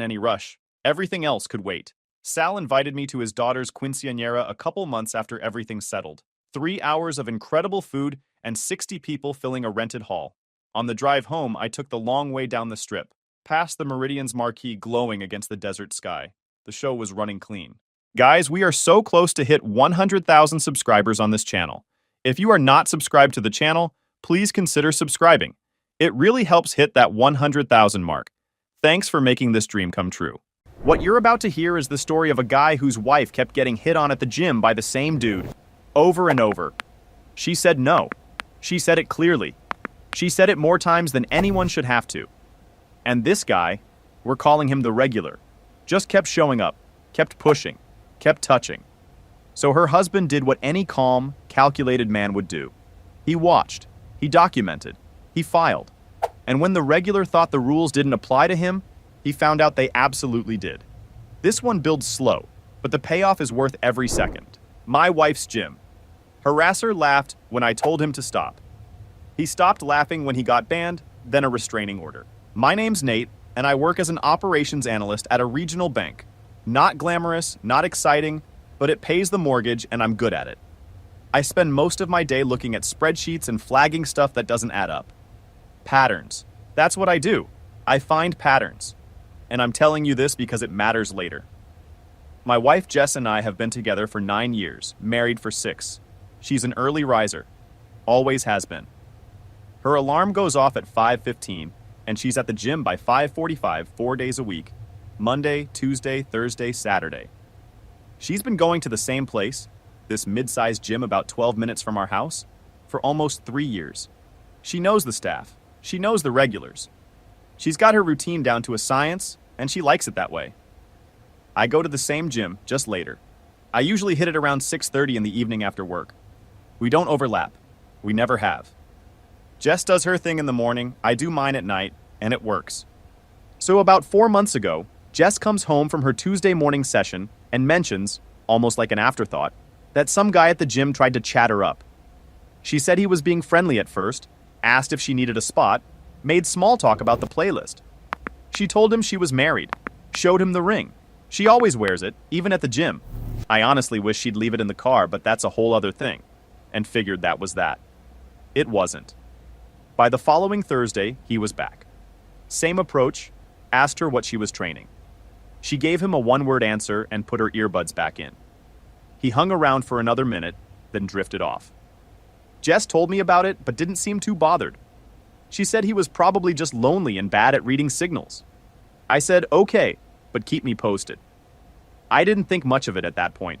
any rush. Everything else could wait. Sal invited me to his daughter's quinceañera a couple months after everything settled. 3 hours of incredible food and 60 people filling a rented hall. On the drive home, I took the long way down the strip, past the Meridian's marquee glowing against the desert sky. The show was running clean. Guys, we are so close to hit 100,000 subscribers on this channel. If you are not subscribed to the channel, please consider subscribing. It really helps hit that 100,000 mark. Thanks for making this dream come true. What you're about to hear is the story of a guy whose wife kept getting hit on at the gym by the same dude, over and over. She said no. She said it clearly. She said it more times than anyone should have to. And this guy, we're calling him the regular, just kept showing up, kept pushing, kept touching. So her husband did what any calm, calculated man would do. He watched, he documented, he filed. And when the regular thought the rules didn't apply to him, he found out they absolutely did. This one builds slow, but the payoff is worth every second. My wife's gym. Harasser laughed when I told him to stop. He stopped laughing when he got banned, then a restraining order. My name's Nate, and I work as an operations analyst at a regional bank. Not glamorous, not exciting, but it pays the mortgage and I'm good at it. I spend most of my day looking at spreadsheets and flagging stuff that doesn't add up. Patterns. That's what I do. I find patterns. And I'm telling you this because it matters later. My wife Jess and I have been together for 9 years, married for 6. She's an early riser. Always has been. Her alarm goes off at 5:15, and she's at the gym by 5:45 4 days a week, Monday, Tuesday, Thursday, Saturday. She's been going to the same place, this mid-sized gym about 12 minutes from our house, for almost 3 years. She knows the staff. She knows the regulars. She's got her routine down to a science, and she likes it that way. I go to the same gym, just later. I usually hit it around 6:30 in the evening after work. We don't overlap. We never have. Jess does her thing in the morning, I do mine at night, and it works. So about 4 months ago, Jess comes home from her Tuesday morning session and mentions, almost like an afterthought, that some guy at the gym tried to chat her up. She said he was being friendly at first, asked if she needed a spot, made small talk about the playlist. She told him she was married, showed him the ring. She always wears it, even at the gym. I honestly wish she'd leave it in the car, but that's a whole other thing, and figured that was that. It wasn't. By the following Thursday, he was back. Same approach, asked her what she was training. She gave him a one-word answer and put her earbuds back in. He hung around for another minute, then drifted off. Jess told me about it, but didn't seem too bothered. She said he was probably just lonely and bad at reading signals. I said, okay, but keep me posted. I didn't think much of it at that point.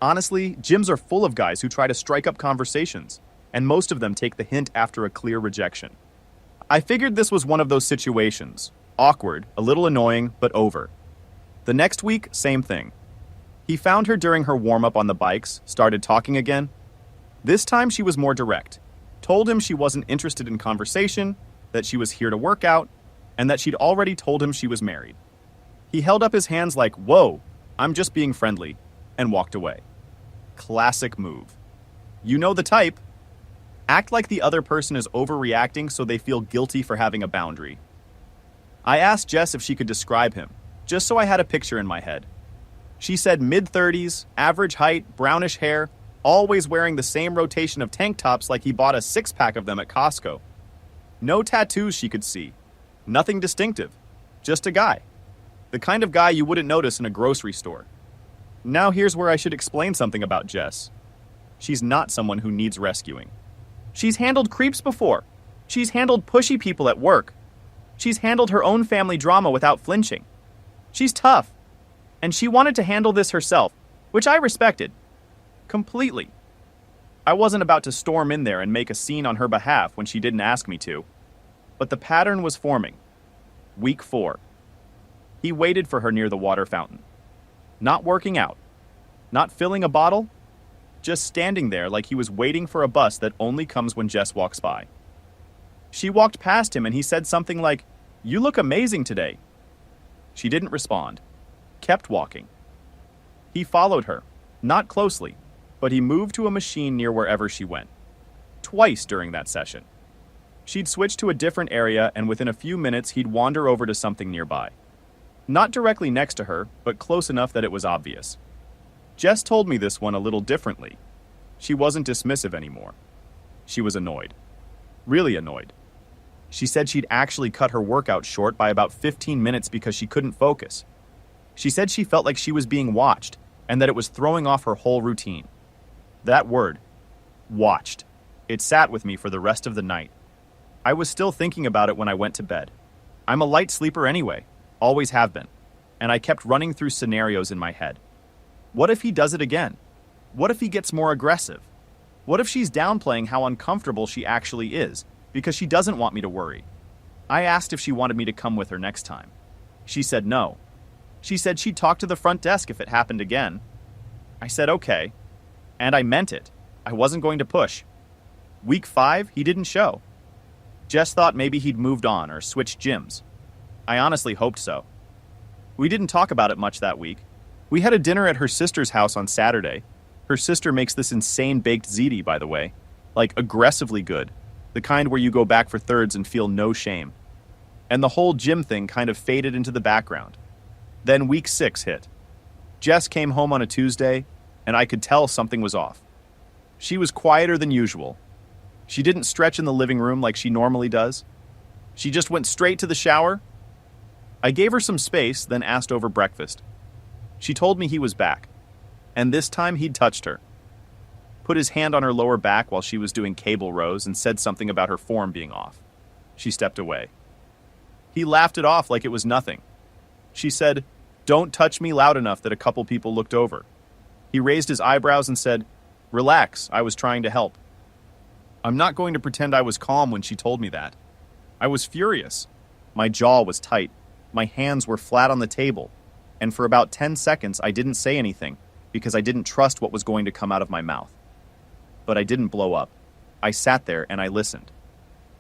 Honestly, gyms are full of guys who try to strike up conversations, and most of them take the hint after a clear rejection. I figured this was one of those situations. Awkward, a little annoying, but over. The next week, same thing. He found her during her warm-up on the bikes, started talking again. This time she was more direct. Told him she wasn't interested in conversation, that she was here to work out, and that she'd already told him she was married. He held up his hands like, whoa, I'm just being friendly, and walked away. Classic move. You know the type. Act like the other person is overreacting so they feel guilty for having a boundary. I asked Jess if she could describe him, just so I had a picture in my head. She said mid-30s, average height, brownish hair, always wearing the same rotation of tank tops like he bought a six-pack of them at Costco. No tattoos she could see. Nothing distinctive. Just a guy. The kind of guy you wouldn't notice in a grocery store. Now here's where I should explain something about Jess. She's not someone who needs rescuing. She's handled creeps before. She's handled pushy people at work. She's handled her own family drama without flinching. She's tough. And she wanted to handle this herself, which I respected. Completely. I wasn't about to storm in there and make a scene on her behalf when she didn't ask me to. But the pattern was forming. Week 4. He waited for her near the water fountain. Not working out. Not filling a bottle. Just standing there like he was waiting for a bus that only comes when Jess walks by. She walked past him and he said something like, "You look amazing today." She didn't respond. Kept walking. He followed her, not closely, but he moved to a machine near wherever she went. Twice during that session. She'd switch to a different area and within a few minutes he'd wander over to something nearby. Not directly next to her, but close enough that it was obvious. Jess told me this one a little differently. She wasn't dismissive anymore. She was annoyed. Really annoyed. She said she'd actually cut her workout short by about 15 minutes because she couldn't focus. She said she felt like she was being watched and that it was throwing off her whole routine. That word, watched, it sat with me for the rest of the night. I was still thinking about it when I went to bed. I'm a light sleeper anyway, always have been, and I kept running through scenarios in my head. What if he does it again? What if he gets more aggressive? What if she's downplaying how uncomfortable she actually is because she doesn't want me to worry? I asked if she wanted me to come with her next time. She said no. She said she'd talk to the front desk if it happened again. I said okay, and I meant it. I wasn't going to push. Week 5, he didn't show. Jess thought maybe he'd moved on or switched gyms. I honestly hoped so. We didn't talk about it much that week. We had a dinner at her sister's house on Saturday. Her sister makes this insane baked ziti, by the way. Like, aggressively good. The kind where you go back for thirds and feel no shame. And the whole gym thing kind of faded into the background. Then week 6 hit. Jess came home on a Tuesday, and I could tell something was off. She was quieter than usual. She didn't stretch in the living room like she normally does. She just went straight to the shower. I gave her some space, then asked over breakfast. She told me he was back, and this time he'd touched her. Put his hand on her lower back while she was doing cable rows and said something about her form being off. She stepped away. He laughed it off like it was nothing. She said, "Don't touch me," loud enough that a couple people looked over. He raised his eyebrows and said, "Relax, I was trying to help." I'm not going to pretend I was calm when she told me that. I was furious. My jaw was tight. My hands were flat on the table. and for about 10 seconds I didn't say anything because I didn't trust what was going to come out of my mouth. But I didn't blow up. I sat there and I listened.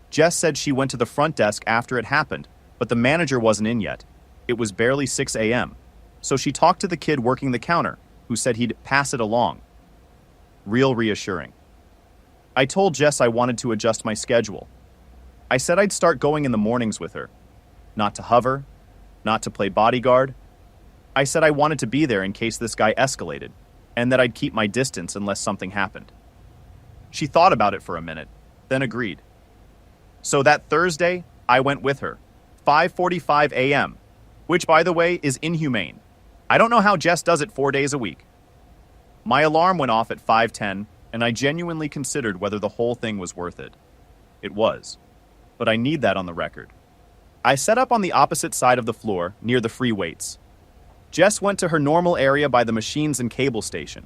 Jess said she went to the front desk after it happened, but the manager wasn't in yet. It was barely 6 a.m. So she talked to the kid working the counter, who said he'd pass it along. Real reassuring. I told Jess I wanted to adjust my schedule. I said I'd start going in the mornings with her. Not to hover, not to play bodyguard. I said I wanted to be there in case this guy escalated, and that I'd keep my distance unless something happened. She thought about it for a minute, then agreed. So that Thursday, I went with her, 5:45 a.m., which, by the way, is inhumane. I don't know how Jess does it 4 days a week. My alarm went off at 5:10, and I genuinely considered whether the whole thing was worth it. It was. But I need that on the record. I set up on the opposite side of the floor, near the free weights. Jess went to her normal area by the machines and cable station.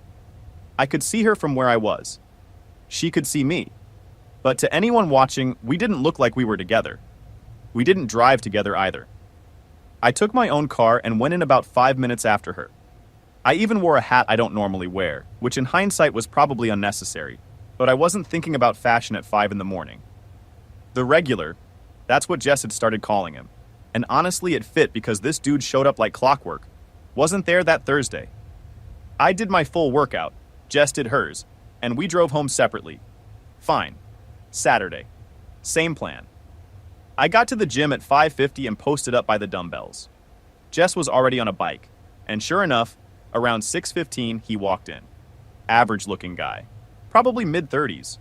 I could see her from where I was. She could see me. But to anyone watching, we didn't look like we were together. We didn't drive together either. I took my own car and went in about 5 minutes after her. I even wore a hat I don't normally wear, which in hindsight was probably unnecessary, but I wasn't thinking about fashion at 5 in the morning. The regular, that's what Jess had started calling him. And honestly, it fit because this dude showed up like clockwork. Wasn't there that Thursday. I did my full workout, Jess did hers, and we drove home separately. Fine. Saturday. Same plan. I got to the gym at 5:50 and posted up by the dumbbells. Jess was already on a bike, and sure enough, around 6:15 he walked in. Average-looking guy. Probably mid-30s.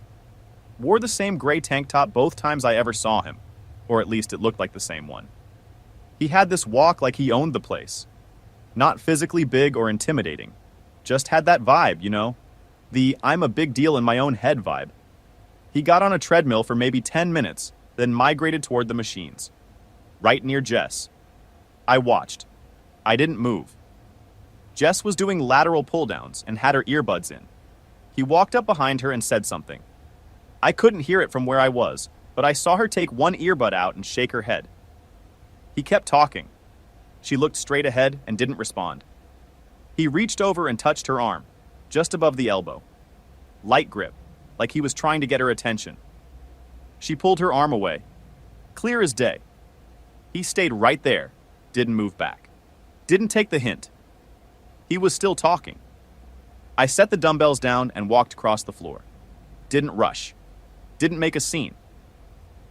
Wore the same gray tank top both times I ever saw him, or at least it looked like the same one. He had this walk like he owned the place. Not physically big or intimidating. Just had that vibe, you know? The I'm a big deal in my own head vibe. He got on a treadmill for maybe 10 minutes, then migrated toward the machines. Right near Jess. I watched. I didn't move. Jess was doing lateral pull-downs and had her earbuds in. He walked up behind her and said something. I couldn't hear it from where I was, but I saw her take one earbud out and shake her head. He kept talking. She looked straight ahead and didn't respond. He reached over and touched her arm, just above the elbow. Light grip, like he was trying to get her attention. She pulled her arm away. Clear as day. He stayed right there, didn't move back. Didn't take the hint. He was still talking. I set the dumbbells down and walked across the floor. Didn't rush. Didn't make a scene.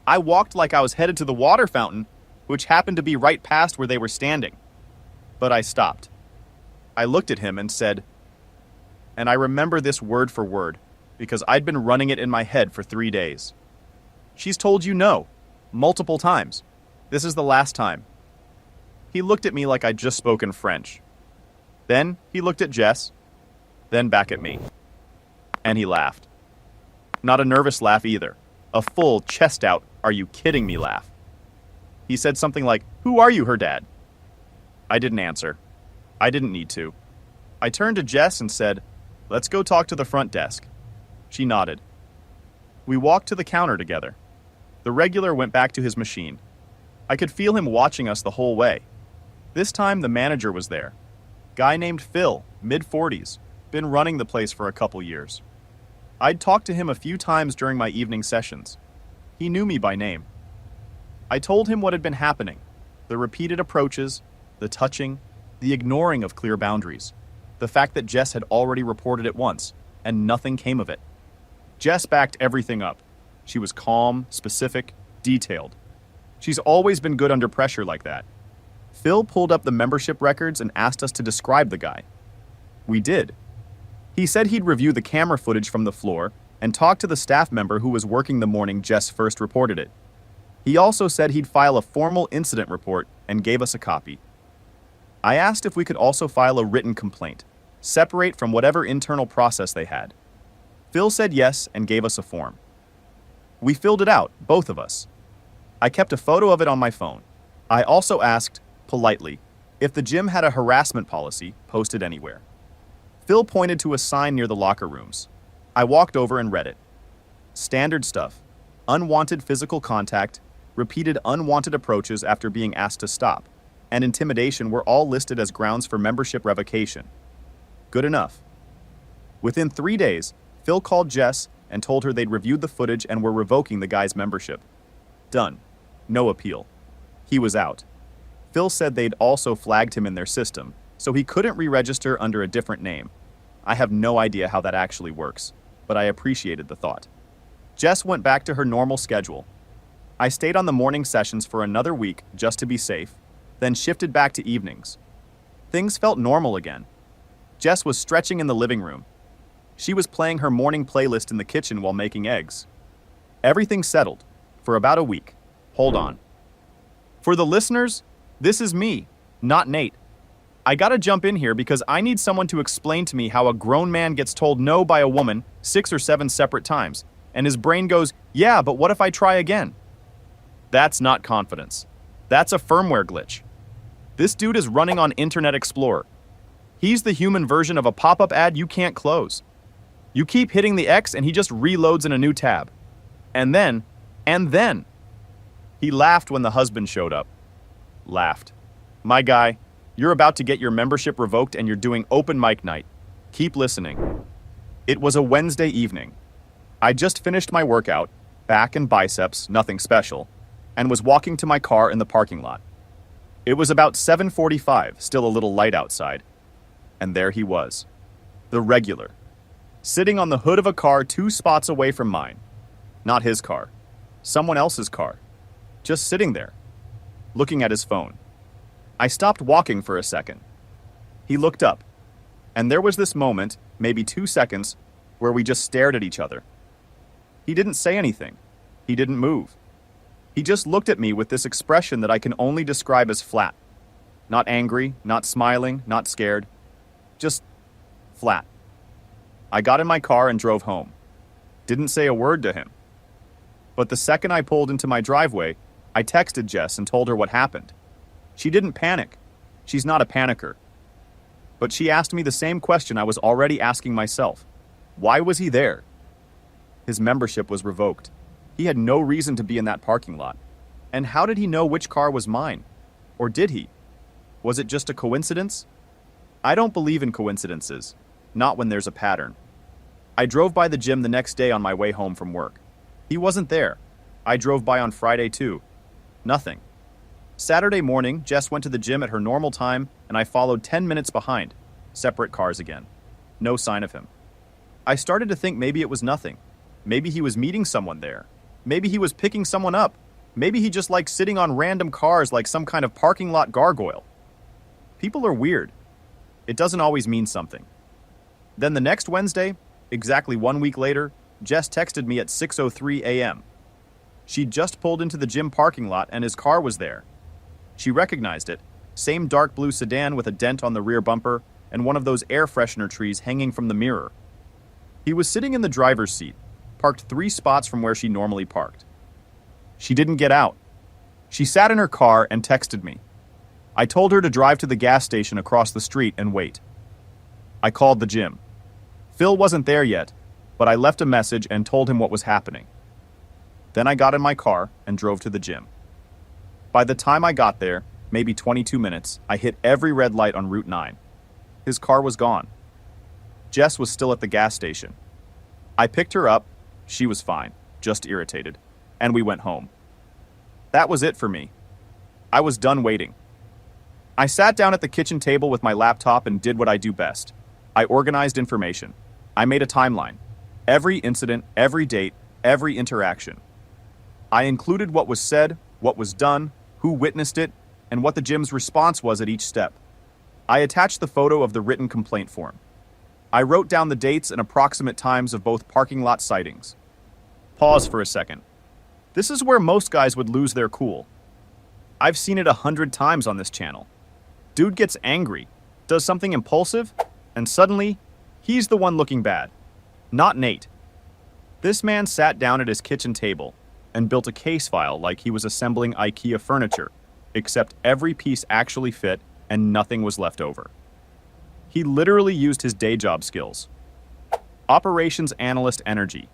I walked like I was headed to the water fountain, which happened to be right past where they were standing. But I stopped. I looked at him and said, and I remember this word for word, because I'd been running it in my head for 3 days. She's told you no, multiple times. This is the last time. He looked at me like I'd just spoken French. Then he looked at Jess, then back at me. And he laughed. Not a nervous laugh either. A full, chest-out, are you kidding me laugh. He said something like, who are you, her dad? I didn't answer. I didn't need to. I turned to Jess and said, let's go talk to the front desk. She nodded. We walked to the counter together. The regular went back to his machine. I could feel him watching us the whole way. This time the manager was there. Guy named Phil, mid-40s, been running the place for a couple years. I'd talked to him a few times during my evening sessions. He knew me by name. I told him what had been happening, the repeated approaches, the touching, the ignoring of clear boundaries, the fact that Jess had already reported it once, and nothing came of it. Jess backed everything up. She was calm, specific, detailed. She's always been good under pressure like that. Phil pulled up the membership records and asked us to describe the guy. We did. He said he'd review the camera footage from the floor and talk to the staff member who was working the morning Jess first reported it. He also said he'd file a formal incident report and gave us a copy. I asked if we could also file a written complaint, separate from whatever internal process they had. Phil said yes and gave us a form. We filled it out, both of us. I kept a photo of it on my phone. I also asked, politely, if the gym had a harassment policy posted anywhere. Phil pointed to a sign near the locker rooms. I walked over and read it. Standard stuff. Unwanted physical contact, repeated unwanted approaches after being asked to stop. and intimidation were all listed as grounds for membership revocation. Good enough. Within 3 days, Phil called Jess and told her they'd reviewed the footage and were revoking the guy's membership. Done. No appeal. He was out. Phil said they'd also flagged him in their system, so he couldn't re-register under a different name. I have no idea how that actually works, but I appreciated the thought. Jess went back to her normal schedule. I stayed on the morning sessions for another week just to be safe, then shifted back to evenings. Things felt normal again. Jess was stretching in the living room. She was playing her morning playlist in the kitchen while making eggs. Everything settled for about a week. Hold on. For the listeners, this is me, not Nate. I gotta jump in here because I need someone to explain to me how a grown man gets told no by a woman 6 or 7 separate times, and his brain goes, yeah, but what if I try again? That's not confidence. That's a firmware glitch. This dude is running on Internet Explorer. He's the human version of a pop-up ad you can't close. You keep hitting the X and he just reloads in a new tab. And then, he laughed when the husband showed up. Laughed. My guy, you're about to get your membership revoked and you're doing open mic night. Keep listening. It was a Wednesday evening. I just finished my workout, back and biceps, nothing special, and was walking to my car in the parking lot. It was about 7:45, still a little light outside. And there he was. The regular. Sitting on the hood of a car 2 spots away from mine. Not his car. Someone else's car. Just sitting there. Looking at his phone. I stopped walking for a second. He looked up. And there was this moment, maybe 2 seconds, where we just stared at each other. He didn't say anything. He didn't move. He just looked at me with this expression that I can only describe as flat. Not angry, not smiling, not scared. Just flat. I got in my car and drove home. Didn't say a word to him. But the second I pulled into my driveway, I texted Jess and told her what happened. She didn't panic. She's not a panicker. But she asked me the same question I was already asking myself. Why was he there? His membership was revoked. He had no reason to be in that parking lot. And how did he know which car was mine? Or did he? Was it just a coincidence? I don't believe in coincidences. Not when there's a pattern. I drove by the gym the next day on my way home from work. He wasn't there. I drove by on Friday too. Nothing. Saturday morning, Jess went to the gym at her normal time, and I followed 10 minutes behind. Separate cars again. No sign of him. I started to think maybe it was nothing. Maybe he was meeting someone there. Maybe he was picking someone up. Maybe he just liked sitting on random cars like some kind of parking lot gargoyle. People are weird. It doesn't always mean something. Then the next Wednesday, exactly 1 week later, Jess texted me at 6:03 a.m. She'd just pulled into the gym parking lot and his car was there. She recognized it, same dark blue sedan with a dent on the rear bumper and one of those air freshener trees hanging from the mirror. He was sitting in the driver's seat, parked 3 spots from where she normally parked. She didn't get out. She sat in her car and texted me. I told her to drive to the gas station across the street and wait. I called the gym. Phil wasn't there yet, but I left a message and told him what was happening. Then I got in my car and drove to the gym. By the time I got there, maybe 22 minutes, I hit every red light on Route 9. His car was gone. Jess was still at the gas station. I picked her up. She was fine, just irritated, and we went home. That was it for me. I was done waiting. I sat down at the kitchen table with my laptop and did what I do best. I organized information. I made a timeline. Every incident, every date, every interaction. I included what was said, what was done, who witnessed it, and what the gym's response was at each step. I attached the photo of the written complaint form. I wrote down the dates and approximate times of both parking lot sightings. Pause for a second. This is where most guys would lose their cool. I've seen it 100 times on this channel. Dude gets angry, does something impulsive, and suddenly, he's the one looking bad. Not Nate. This man sat down at his kitchen table and built a case file like he was assembling IKEA furniture, except every piece actually fit and nothing was left over. He literally used his day job skills. Operations analyst energy.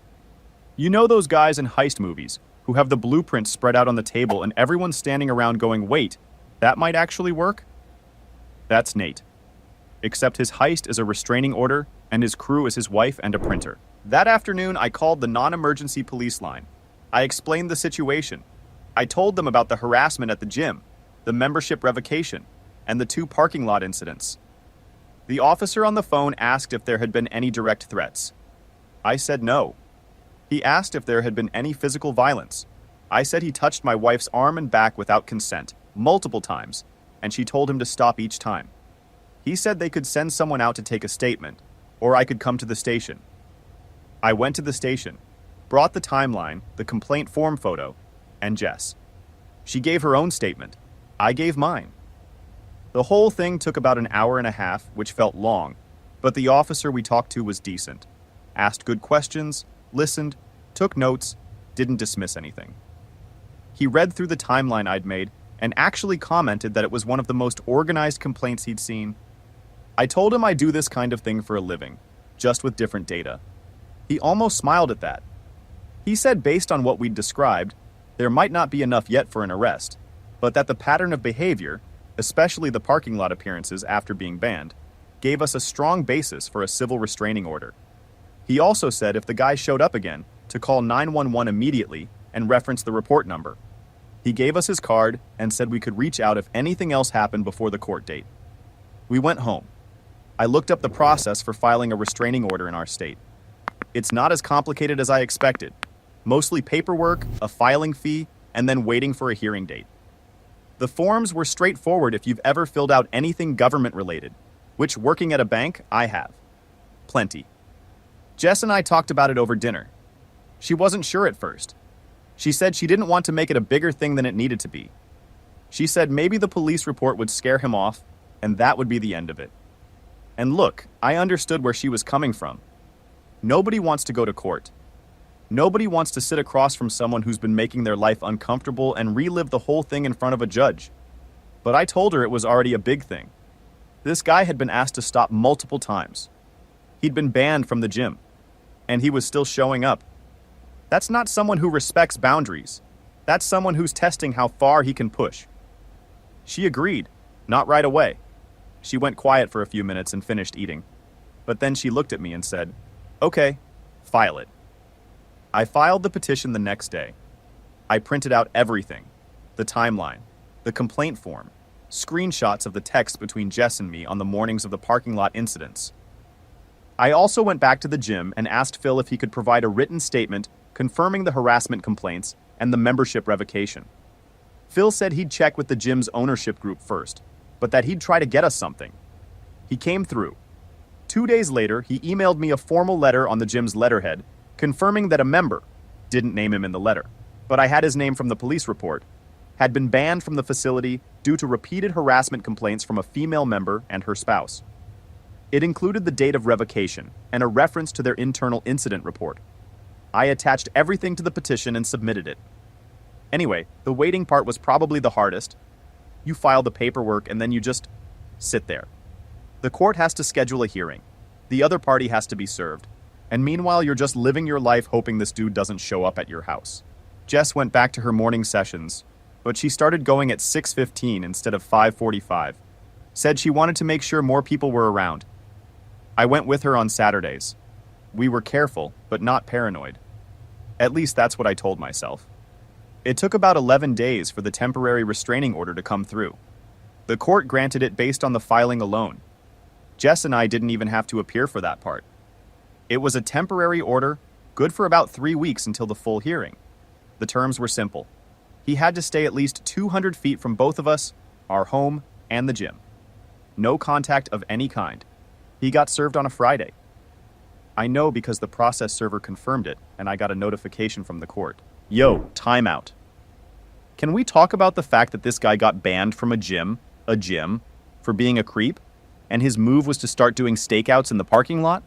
You know those guys in heist movies who have the blueprints spread out on the table and everyone's standing around going, wait, That might actually work? That's Nate. Except his heist is a restraining order, and his crew is his wife and a printer. That afternoon, I called the non-emergency police line. I explained the situation. I told them about the harassment at the gym, the membership revocation, and the 2 parking lot incidents. The officer on the phone asked if there had been any direct threats. I said no. He asked if there had been any physical violence. I said he touched my wife's arm and back without consent, multiple times, and she told him to stop each time. He said they could send someone out to take a statement, or I could come to the station. I went to the station, brought the timeline, the complaint form photo, and Jess. She gave her own statement. I gave mine. The whole thing took about an hour and a half, which felt long, but the officer we talked to was decent. Asked good questions, listened, took notes, didn't dismiss anything. He read through the timeline I'd made and actually commented that it was one of the most organized complaints he'd seen. I told him I do this kind of thing for a living, just with different data. He almost smiled at that. He said based on what we'd described, there might not be enough yet for an arrest, but that the pattern of behavior, especially the parking lot appearances after being banned, gave us a strong basis for a civil restraining order. He also said if the guy showed up again, to call 911 immediately and reference the report number. He gave us his card and said we could reach out if anything else happened before the court date. We went home. I looked up the process for filing a restraining order in our state. It's not as complicated as I expected. Mostly paperwork, a filing fee, and then waiting for a hearing date. The forms were straightforward if you've ever filled out anything government-related, which working at a bank, I have. Plenty. Jess and I talked about it over dinner. She wasn't sure at first. She said she didn't want to make it a bigger thing than it needed to be. She said maybe the police report would scare him off, and that would be the end of it. And look, I understood where she was coming from. Nobody wants to go to court. Nobody wants to sit across from someone who's been making their life uncomfortable and relive the whole thing in front of a judge. But I told her it was already a big thing. This guy had been asked to stop multiple times. He'd been banned from the gym, and he was still showing up. That's not someone who respects boundaries. That's someone who's testing how far he can push. She agreed, not right away. She went quiet for a few minutes and finished eating. But then she looked at me and said, "Okay, file it." I filed the petition the next day. I printed out everything, the timeline, the complaint form, screenshots of the text between Jess and me on the mornings of the parking lot incidents. I also went back to the gym and asked Phil if he could provide a written statement confirming the harassment complaints and the membership revocation. Phil said he'd check with the gym's ownership group first, but that he'd try to get us something. He came through. 2 days later, he emailed me a formal letter on the gym's letterhead, confirming that a member, didn't name him in the letter, but I had his name from the police report, had been banned from the facility due to repeated harassment complaints from a female member and her spouse. It included the date of revocation and a reference to their internal incident report. I attached everything to the petition and submitted it. Anyway, the waiting part was probably the hardest. You file the paperwork and then you just sit there. The court has to schedule a hearing. The other party has to be served. And meanwhile, you're just living your life hoping this dude doesn't show up at your house. Jess went back to her morning sessions, but she started going at 6:15 instead of 5:45. Said she wanted to make sure more people were around. I went with her on Saturdays. We were careful, but not paranoid. At least that's what I told myself. It took about 11 days for the temporary restraining order to come through. The court granted it based on the filing alone. Jess and I didn't even have to appear for that part. It was a temporary order, good for about 3 weeks until the full hearing. The terms were simple. He had to stay at least 200 feet from both of us, our home, and the gym. No contact of any kind. He got served on a Friday. I know because the process server confirmed it, and I got a notification from the court. Yo, timeout. Can we talk about the fact that this guy got banned from a gym, for being a creep, and his move was to start doing stakeouts in the parking lot?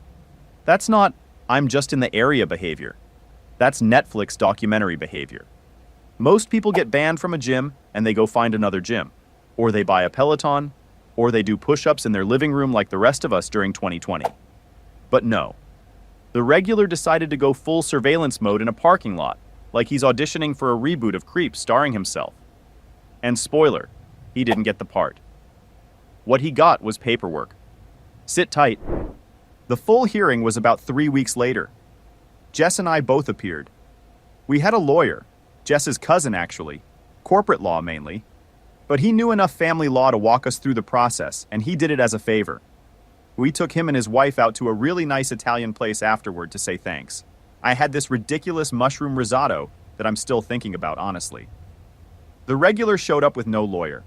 That's not, I'm just in the area behavior. That's Netflix documentary behavior. Most people get banned from a gym and they go find another gym. Or they buy a Peloton, or they do push-ups in their living room like the rest of us during 2020. But no. The regular decided to go full surveillance mode in a parking lot, like he's auditioning for a reboot of Creep starring himself. And spoiler, he didn't get the part. What he got was paperwork. Sit tight. The full hearing was about 3 weeks later. Jess and I both appeared. We had a lawyer, Jess's cousin actually, corporate law mainly, but he knew enough family law to walk us through the process, and he did it as a favor. We took him and his wife out to a really nice Italian place afterward to say thanks. I had this ridiculous mushroom risotto that I'm still thinking about, honestly. The regular showed up with no lawyer.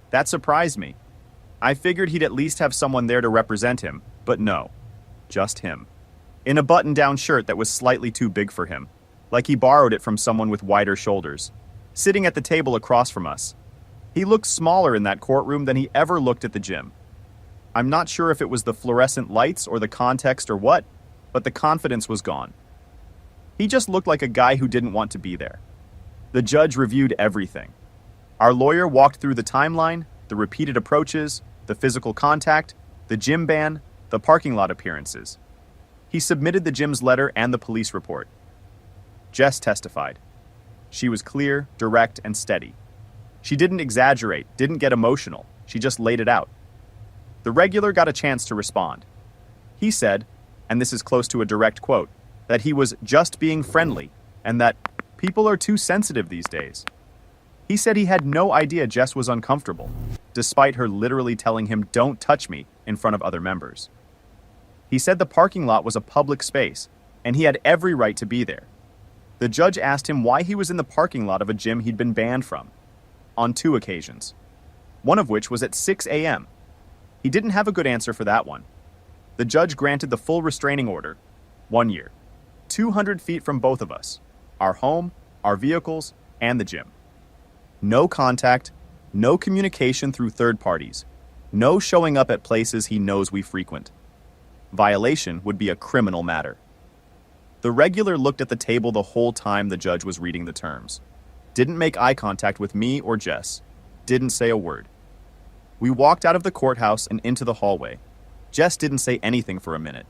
That surprised me. I figured he'd at least have someone there to represent him, but no, just him. In a button-down shirt that was slightly too big for him, like he borrowed it from someone with wider shoulders, sitting at the table across from us. He looked smaller in that courtroom than he ever looked at the gym. I'm not sure if it was the fluorescent lights or the context or what, but the confidence was gone. He just looked like a guy who didn't want to be there. The judge reviewed everything. Our lawyer walked through the timeline, the repeated approaches, the physical contact, the gym ban, the parking lot appearances. He submitted the gym's letter and the police report. Jess testified. She was clear, direct, and steady. She didn't exaggerate, didn't get emotional. She just laid it out. The regular got a chance to respond. He said, and this is close to a direct quote, that he was just being friendly and that people are too sensitive these days. He said he had no idea Jess was uncomfortable, despite her literally telling him, "Don't touch me," in front of other members. He said the parking lot was a public space, and he had every right to be there. The judge asked him why he was in the parking lot of a gym he'd been banned from, on 2 occasions, one of which was at 6 a.m. He didn't have a good answer for that one. The judge granted the full restraining order, 1 year, 200 feet from both of us, our home, our vehicles, and the gym. No contact, no communication through third parties, no showing up at places he knows we frequent. Violation would be a criminal matter. The regular looked at the table the whole time the judge was reading the terms. Didn't make eye contact with me or Jess. Didn't say a word. We walked out of the courthouse and into the hallway. Jess didn't say anything for a minute.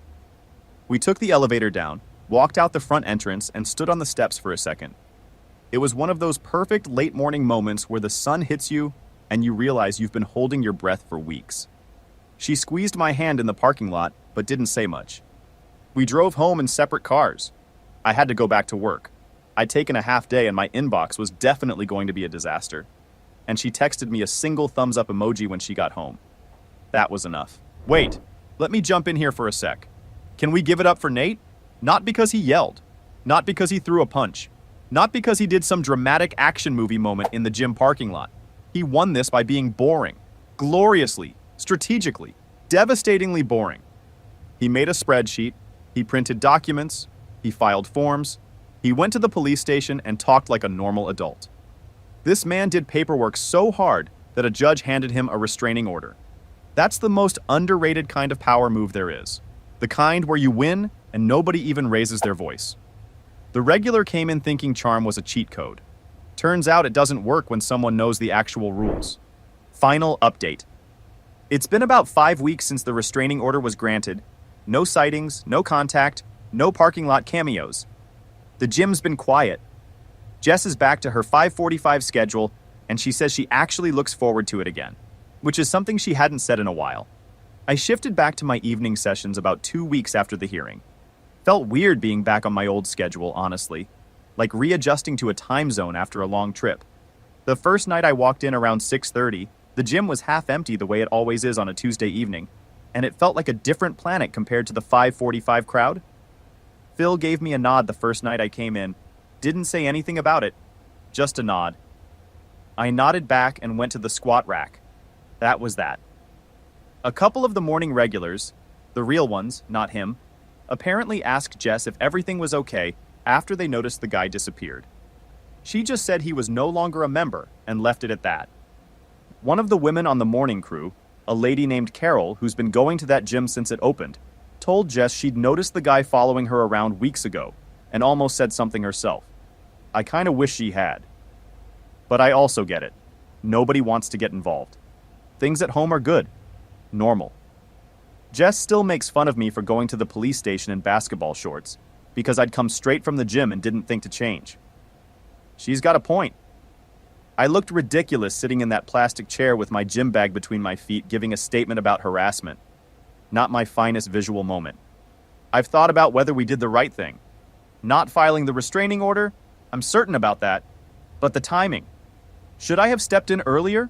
We took the elevator down, walked out the front entrance, and stood on the steps for a second. It was one of those perfect late morning moments where the sun hits you and you realize you've been holding your breath for weeks. She squeezed my hand in the parking lot, but didn't say much. We drove home in separate cars. I had to go back to work. I'd taken a half day and my inbox was definitely going to be a disaster. And she texted me a single thumbs up emoji when she got home. That was enough. Wait, let me jump in here for a sec. Can we give it up for Nate? Not because he yelled. Not because he threw a punch. Not because he did some dramatic action movie moment in the gym parking lot. He won this by being boring. Gloriously, strategically, devastatingly boring. He made a spreadsheet. He printed documents. He filed forms. He went to the police station and talked like a normal adult. This man did paperwork so hard that a judge handed him a restraining order. That's the most underrated kind of power move there is. The kind where you win and nobody even raises their voice. The regular came in thinking charm was a cheat code. Turns out it doesn't work when someone knows the actual rules. Final update. It's been about 5 weeks since the restraining order was granted. No sightings, no contact, no parking lot cameos. The gym's been quiet. Jess is back to her 5:45 schedule, and she says she actually looks forward to it again, which is something she hadn't said in a while. I shifted back to my evening sessions about 2 weeks after the hearing. Felt weird being back on my old schedule, honestly, like readjusting to a time zone after a long trip. The first night I walked in around 6:30, the gym was half empty the way it always is on a Tuesday evening, and it felt like a different planet compared to the 5:45 crowd. Phil gave me a nod the first night I came in. Didn't say anything about it, just a nod. I nodded back and went to the squat rack. That was that. A couple of the morning regulars, the real ones, not him, apparently asked Jess if everything was okay after they noticed the guy disappeared. She just said he was no longer a member and left it at that. One of the women on the morning crew, a lady named Carol who's been going to that gym since it opened, told Jess she'd noticed the guy following her around weeks ago and almost said something herself. I kind of wish she had. But I also get it. Nobody wants to get involved. Things at home are good. Normal. Jess still makes fun of me for going to the police station in basketball shorts because I'd come straight from the gym and didn't think to change. She's got a point. I looked ridiculous sitting in that plastic chair with my gym bag between my feet, giving a statement about harassment. Not my finest visual moment. I've thought about whether we did the right thing. Not filing the restraining order, I'm certain about that. But the timing. Should I have stepped in earlier?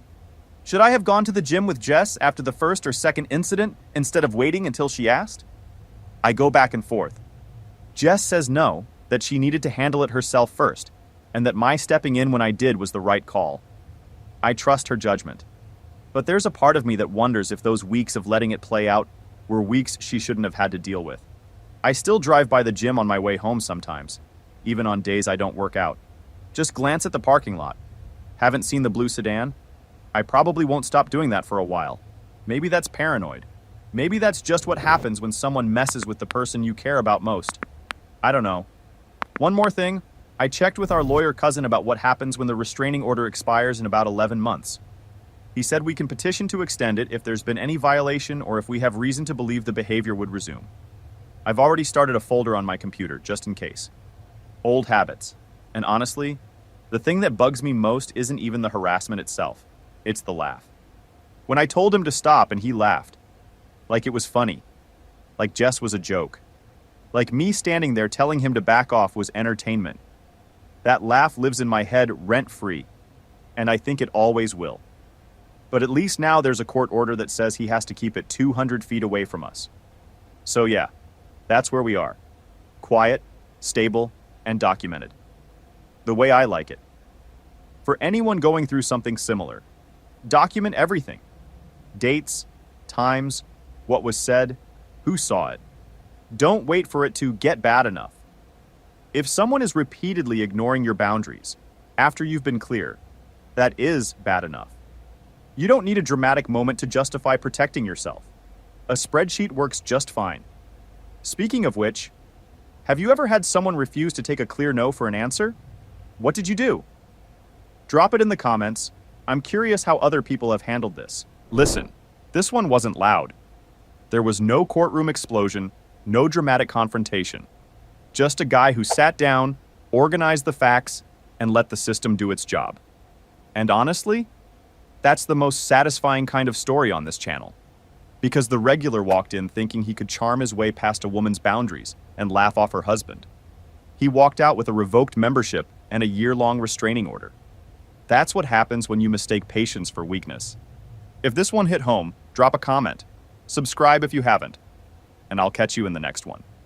Should I have gone to the gym with Jess after the first or second incident instead of waiting until she asked? I go back and forth. Jess says no, that she needed to handle it herself first, and that my stepping in when I did was the right call. I trust her judgment. But there's a part of me that wonders if those weeks of letting it play out were weeks she shouldn't have had to deal with. I still drive by the gym on my way home sometimes, even on days I don't work out. Just glance at the parking lot. Haven't seen the blue sedan? I probably won't stop doing that for a while. Maybe that's paranoid. Maybe that's just what happens when someone messes with the person you care about most. I don't know. One more thing, I checked with our lawyer cousin about what happens when the restraining order expires in about 11 months. He said we can petition to extend it if there's been any violation or if we have reason to believe the behavior would resume. I've already started a folder on my computer, just in case. Old habits. And honestly, the thing that bugs me most isn't even the harassment itself. It's the laugh. When I told him to stop and he laughed. Like it was funny. Like Jess was a joke. Like me standing there telling him to back off was entertainment. That laugh lives in my head rent-free. And I think it always will. But at least now there's a court order that says he has to keep it 200 feet away from us. So yeah, that's where we are. Quiet, stable, and documented. The way I like it. For anyone going through something similar, document everything. Dates, times, what was said, who saw it. Don't wait for it to get bad enough. If someone is repeatedly ignoring your boundaries after you've been clear, that is bad enough. You don't need a dramatic moment to justify protecting yourself. A spreadsheet works just fine. Speaking of which, have you ever had someone refuse to take a clear no for an answer? What did you do? Drop it in the comments. I'm curious how other people have handled this. Listen, this one wasn't loud. There was no courtroom explosion, no dramatic confrontation. Just a guy who sat down, organized the facts, and let the system do its job. And honestly, that's the most satisfying kind of story on this channel. Because the regular walked in thinking he could charm his way past a woman's boundaries and laugh off her husband. He walked out with a revoked membership and a year-long restraining order. That's what happens when you mistake patience for weakness. If this one hit home, drop a comment. Subscribe if you haven't. And I'll catch you in the next one.